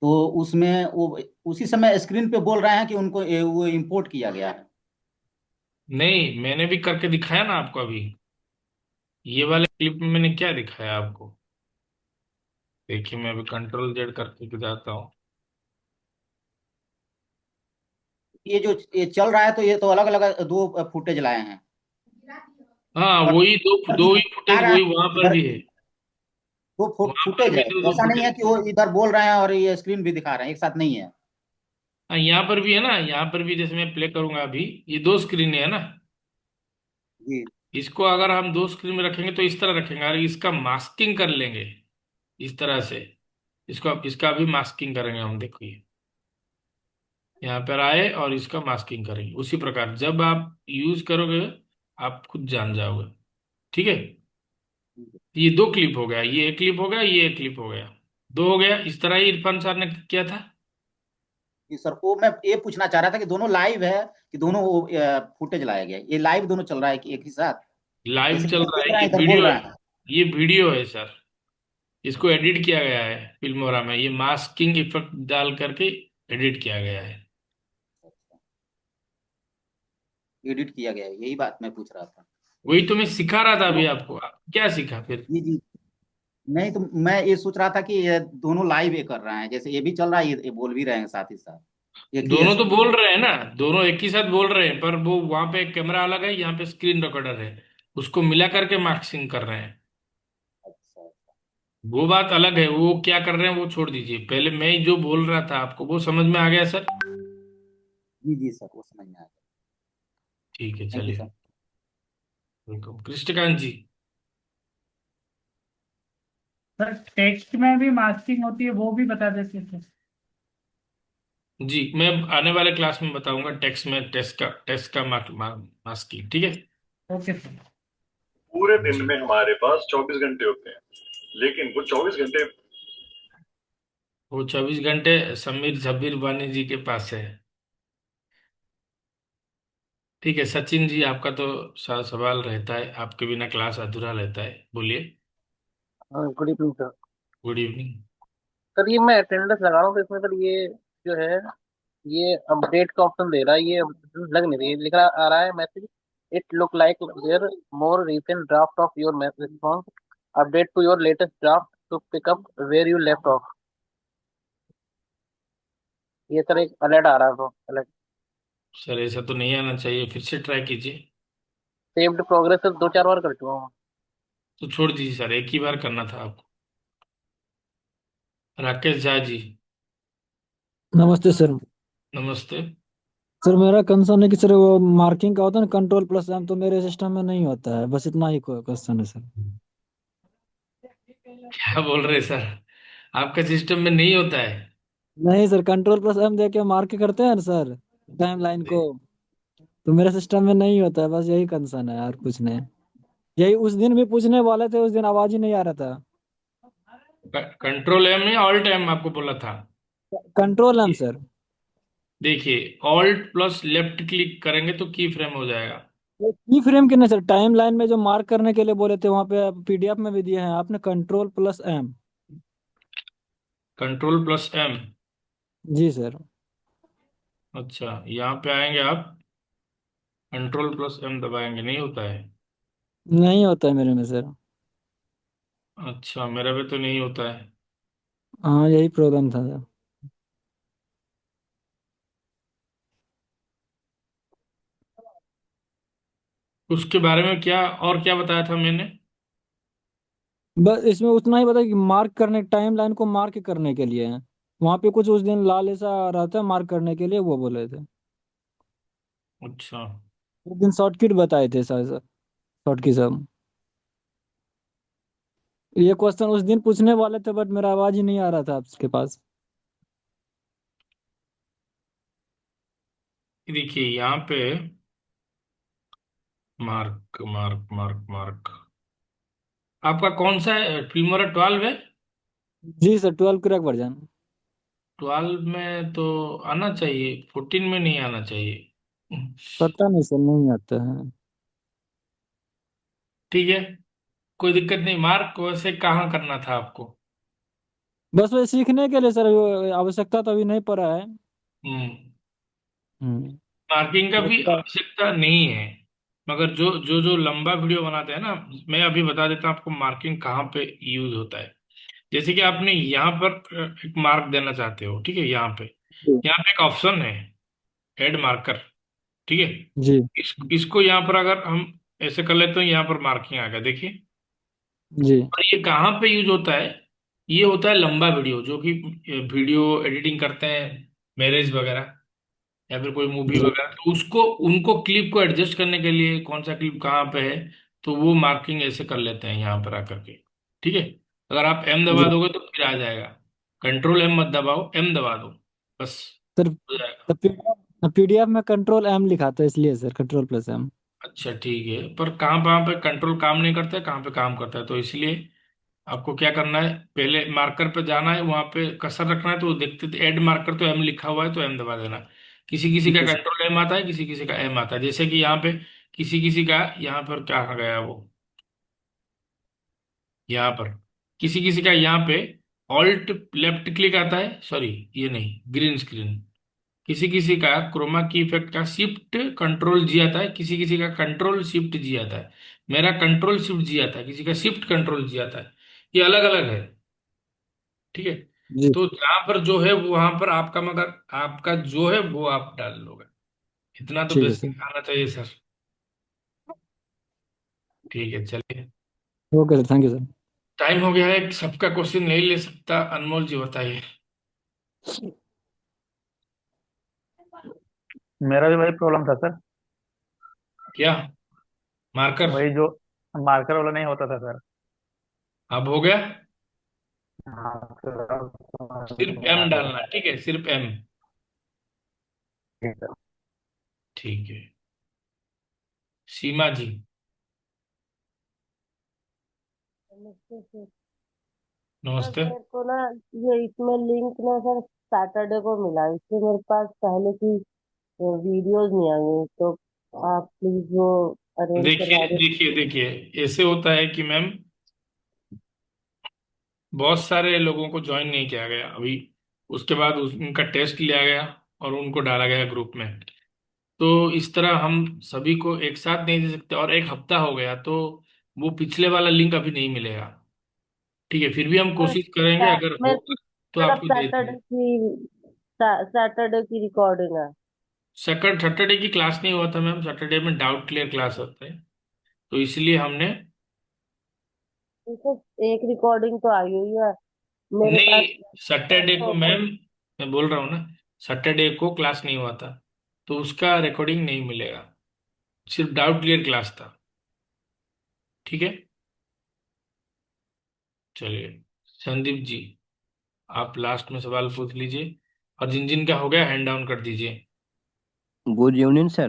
तो उसमें वो उसी समय स्क्रीन पे बोल रहे हैं कि उनको वो इंपोर्ट किया गया है। नहीं, मैंने भी करके दिखाया ना आपको अभी, ये वाले क्लिप में मैंने क्या दिखाया आपको। देखिए, मैं अभी कंट्रोल जेड करके जाता हूँ। ये जो ये चल रहा है, तो ये तो अलग अलग दो फुटेज लाए हैं। हाँ, और वही दो दो ही दिखा फुटेज, रहा है वही वहां पर इधर भी है। दो वहां पर फुटेज भी है, दो ऐसा नहीं है फुटेज। कि वो इधर बोल रहे हैं और ये स्क्रीन भी दिखा रहे हैं, एक साथ नहीं है। हाँ, यहाँ पर भी है ना, यहाँ पर भी जैसे मैं प्ले करूंगा अभी, ये 2 स्क्रीन है ना। जी इसको अगर हम 2 स्क्रीन में रखेंगे तो इस तरह रखेंगे, और इसका मास्किंग कर लेंगे इस तरह से। इसको इसका भी मास्किंग करेंगे हम, देखो ये यहाँ पर आए और इसका मास्किंग करेंगे उसी प्रकार। जब आप यूज करोगे आप खुद जान जाओगे। ठीक है, ये 2 क्लिप हो गया, ये एक क्लिप हो गया, ये एक क्लिप हो गया, 2 हो गया। इस तरह ही इरफान सर ने किया था। कि सर वो मैं ये पूछना चाह रहा था कि दोनों लाइव है कि दोनों फुटेज लाया गया है? ये लाइव दोनों चल रहा है कि एक ही साथ? लाइव जैसे कि चल इधर रहा देख है रहे कि हैं, इधर बोल वीडियो रहे है? हैं। ये वीडियो है सर। इसको एडिट किया गया है फिल्मोरा में, ये मास्किंग इफेक्ट डाल करके एडिट किया गया है। एडिट किया गया है, यही बात मैं पूछ रहा था। वही तो मैं सिखा रहा था अभी तो आपको। क्या सीखा फिर? जी जी, नहीं तो मैं ये सोच रहा था कि ये दोनों लाइव ये कर रहे हैं, जैसे ये भी चल रहा है, ये बोल भी रहे हैं साथ ही साथ एक ही दोनों तो स्क्रीन बोल पे। रहे हैं ना, दोनों एक ही साथ बोल रहे हैं, पर वो वहां पे कैमरा अलग है, यहाँ पे स्क्रीन रिकॉर्डर है, उसको मिला करके मार्क्सिंग कर रहे हैं। अच्छा। वो बात अलग है, वो क्या कर रहे हैं वो छोड़ दीजिए, पहले मैं जो बोल रहा था आपको वो समझ में आ गया सर? जी जी सर, वो समझ में आ गया। ठीक है, थैंक यू चलिए। सर। वेलकम कृष्णकांत जी। सर टेक्स्ट में भी मास्किंग होती है, वो भी बता देते थे। जी, मैं आने वाले क्लास में बताऊंगा टेक्स्ट में, टेस्ट का मास्किंग, ठीक है। Okay sir. पूरे दिन जी, में हमारे पास 24 घंटे होते हैं, लेकिन वो 24 घंटे वो 24 घंटे समीर झबीर वानी जी के पास है। ठीक है सचिन जी, आपका तो सवाल रहता है, आपके बिना क्लास अधूरा रहता है, बोलिए। Good evening sir. Good evening. Sir ये मैं अटेंडेंस लगा रहा हूँ तो इसमें सर ये जो है ये अपडेट का ऑप्शन दे रहा है, ये लग नहीं रही है, लिखा आ रहा है message it look like there more recent draft of your response update to your latest draft to pick up where you left off. ये सर एक अलर्ट आ रहा है, तो अलर्ट सर ऐसा तो नहीं आना चाहिए, फिर से ट्राई कीजिए। सेव्ड प्रोग्रेस सर 2-4 बार कर चुका हूँ। तो छोड़ दीजिए सर, एक ही बार करना था आपको। राकेश झा जी। नमस्ते सर। नमस्ते। सर मेरा कंसर्न है कि सर वो मार्किंग का होता है ना, कंट्रोल प्लस एम, तो मेरे सिस्टम में नहीं होता है, बस इतना ही क्वेश्चन है सर। क्या बोल रहे हैं सर? आपका सिस्टम में नहीं होता है? नहीं सर, कंट्रोल प्लस एम देके मार्क करते हैं ना सर टाइम लाइन को, तो मेरे सिस्टम में नहीं होता है, बस यही कंसर्न है और कुछ नहीं। यही उस दिन भी पूछने वाले थे, उस दिन आवाज ही नहीं आ रहा था। कंट्रोल एम या ऑल्ट एम आपको बोला था? Control M sir. देखिए, ऑल्ट प्लस लेफ्ट क्लिक करेंगे तो की फ्रेम हो जाएगा। की फ्रेम के नहीं सर, टाइम लाइन में जो मार्क करने के लिए बोले थे वहां पे पीडीएफ में भी दिए हैं आपने, control plus M. Control plus M. जी सर। अच्छा, यहाँ पे आएंगे आप, कंट्रोल प्लस एम दबाएंगे, नहीं होता है? नहीं होता है मेरे में सर। अच्छा, मेरा भी तो नहीं होता है। हाँ यही प्रॉब्लम था सर। उसके बारे में क्या और क्या बताया था मैंने? बस इसमें उतना ही बता कि मार्क करने, टाइम लाइन को मार्क करने के लिए है, वहां पे कुछ उस दिन लाल ऐसा आ रहा था मार्क करने के लिए, वो बोले थे। अच्छा। उस दिन शॉर्टकट बताए थे सर, शॉर्टकट सब। ये क्वेश्चन उस दिन पूछने वाले थे, बट मेरा आवाज ही नहीं आ रहा था आपके पास। देखिए यहाँ पे मार्क मार्क मार्क मार्क, आपका कौन सा है? फिल्मोरा 12 है? जी सर, 12 क्रैक वर्जन। 12 में तो आना चाहिए, 14 में नहीं आना चाहिए। पता नहीं सर, नहीं आता है। ठीक है, कोई दिक्कत नहीं। मार्क वैसे कहाँ करना था आपको? बस वो सीखने के लिए सर, वो आवश्यकता तो अभी नहीं पड़ा है। हम्म। हम्म। मार्किंग का भी उसका- आवश्यकता नहीं है, मगर जो जो जो लंबा वीडियो बनाते हैं ना, मैं अभी बता देता हूँ आपको मार्किंग कहाँ पे यूज होता है। जैसे कि आपने यहाँ पर एक मार्क देना चाहते हो, ठीक है, यहाँ पे एक ऑप्शन है, हेड मार्कर, ठीक है। जी इसको यहाँ पर अगर हम ऐसे कर लेते हैं, यहाँ पर मार्किंग आ गया, देखिए। जी और ये कहाँ पे यूज होता है? ये होता है लंबा वीडियो, जो कि वीडियो एडिटिंग करते हैं, मैरिज वगैरह या फिर कोई मूवी जी वगैरह, तो उसको उनको क्लिप को एडजस्ट करने के लिए कौन सा क्लिप कहाँ पे है, तो वो मार्किंग ऐसे कर लेते हैं यहाँ पर आकर के, ठीक है। अगर आप एम दबा जी दोगे तो फिर आ जाएगा। कंट्रोल एम मत दबाओ, एम दबा दो, बस सर। हो जाएगा। पीडीएफ में कंट्रोल एम लिखा था, इसलिए सर कंट्रोल प्लस एम। अच्छा ठीक है, पर कहाँ कहाँ पे कंट्रोल काम नहीं करता है, कहाँ पे काम करता है, तो इसलिए आपको क्या करना है, पहले मार्कर पे जाना है, वहां पे कर्सर रखना है, तो वो देखते थे ऐड मार्कर, तो एम लिखा हुआ है तो एम दबा देना। किसी किसी ठीक का है सर। कंट्रोल एम आता है, किसी किसी का एम आता है, जैसे कि यहाँ पे किसी किसी का, यहाँ पर क्या आ गया वो, यहाँ पर किसी किसी का यहाँ पे ऑल्ट लेफ्ट क्लिक आता है, सॉरी ये नहीं, ग्रीन स्क्रीन। किसी किसी का क्रोमा की इफेक्ट का शिफ्ट कंट्रोल जी आता है, किसी किसी का कंट्रोल शिफ्ट जी आता है। मेरा कंट्रोल शिफ्ट जी आता है, किसी का शिफ्ट कंट्रोल जी आता है। ये अलग अलग है, ठीक है। जी तो जहां पर जो है वो वहां पर आपका, मगर आपका जो है वो आप डाल लोगे, इतना तो ठीक है सर। बेसिक आना चाहिए सर। ठीक है चलिए, okay sir, thank you sir. Time हो गया है, सबका क्वेश्चन नहीं ले सकता, अनमोल जी बताइए। मेरा भी वही प्रॉब्लम था सर। क्या मार्कर, वही जो मार्कर वाला नहीं होता था सर। अब हो गया? हाँ सर, अब समझ सिर्फ में एम आ गया। डालना, ठीक है, सिर्फ एम। ठीक है। ठीक है, सीमा जी। नमस्ते सर। सर नमस्ते। मेरे को ना ये इसमें लिंक ना सर सैटरडे को मिला, इसलिए मेरे पास पहले की वीडियोस नहीं आई, तो आप प्लीज वो अरेंज देखिए करवा दे। देखिए देखिए, ऐसे होता है कि मैम बहुत सारे लोगों को ज्वाइन नहीं किया गया अभी, उसके बाद उनका टेस्ट लिया गया और उनको डाला गया ग्रुप में। तो इस तरह हम सभी को एक साथ नहीं दे सकते, और एक हफ्ता हो गया तो वो पिछले वाला लिंक अभी नहीं मिलेगा। ठीक है, फिर भी हम सर कोशिश करेंगे, अगर मैं होगा तो मतलब आपको दे देंगे। सैटरडे की रिकॉर्डिंग है। सैटरडे की क्लास नहीं हुआ था मैम, सैटरडे में डाउट क्लियर क्लास होता है, तो इसलिए हमने, ठीक है, एक रिकॉर्डिंग तो आई हुई है मेरे नहीं, पास। सैटरडे को मैम, मैं बोल रहा हूँ ना, सैटरडे को क्लास नहीं हुआ था, तो उसका रिकॉर्डिंग नहीं मिलेगा, सिर्फ डाउट क्लियर क्लास था। ठीक है, चलिए संदीप जी, आप लास्ट में सवाल पूछ लीजिए, और जिन जिन का हो गया हैंड डाउन कर दीजिए। Good evening sir.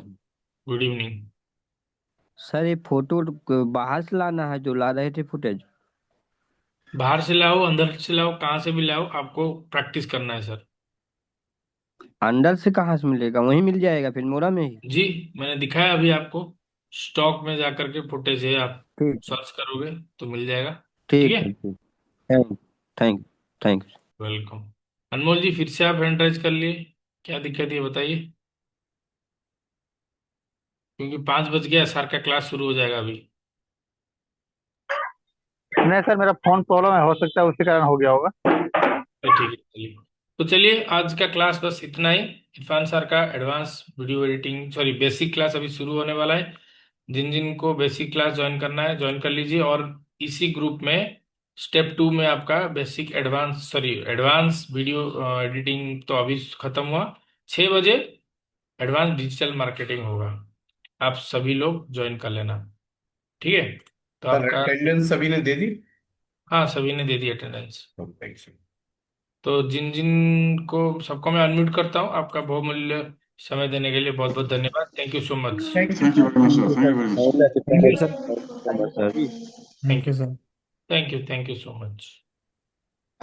Good evening. Sir ये फोटो बाहर से लाना है जो ला रहे थे फुटेज? बाहर से लाओ, अंदर से लाओ, कहाँ से भी लाओ, आपको प्रैक्टिस करना है सर। अंदर से कहाँ से मिलेगा? वहीं मिल जाएगा फिर मोरा में ही? जी, मैंने दिखाया अभी आपको, स्टॉक में जाकर के फुटेज है, आप ठीक है। सर्च करोगे तो मिल जाएगा। ठीक ठीक है, है ठीक। Thank thank thank. वेलकम। अनमोल जी फिर से आप हैंड राइज कर लिए, क्या दिक्कत है बताइए, क्योंकि 5 बज गया, सर का क्लास शुरू हो जाएगा अभी। नहीं सर, मेरा फोन प्रॉब्लम है, हो सकता है उसी कारण हो गया होगा। ठीक है चलिए, तो चलिए आज का क्लास बस इतना ही। इरफान सर का advance video editing, sorry basic class अभी शुरू होने वाला है। जिन जिन को बेसिक क्लास ज्वाइन करना है ज्वाइन कर लीजिए, और इसी ग्रुप में स्टेप 2 में आपका basic advance, sorry advance video editing तो अभी खत्म हुआ, 6 बजे एडवांस डिजिटल मार्केटिंग होगा, आप सभी लोग ज्वाइन कर लेना। ठीक है, तो सर आपका, अटेंडेंस सभी ने दे दी? हाँ सभी ने दे दी अटेंडेंस। थैंक्स। तो जिन जिन को, सबको मैं अनम्यूट करता हूँ, आपका बहुमूल्य समय देने के लिए बहुत बहुत धन्यवाद, thank you so much. Thank you Thank you very much, sir. Thank you very much. Thank you sir. Sir. Thank you so much.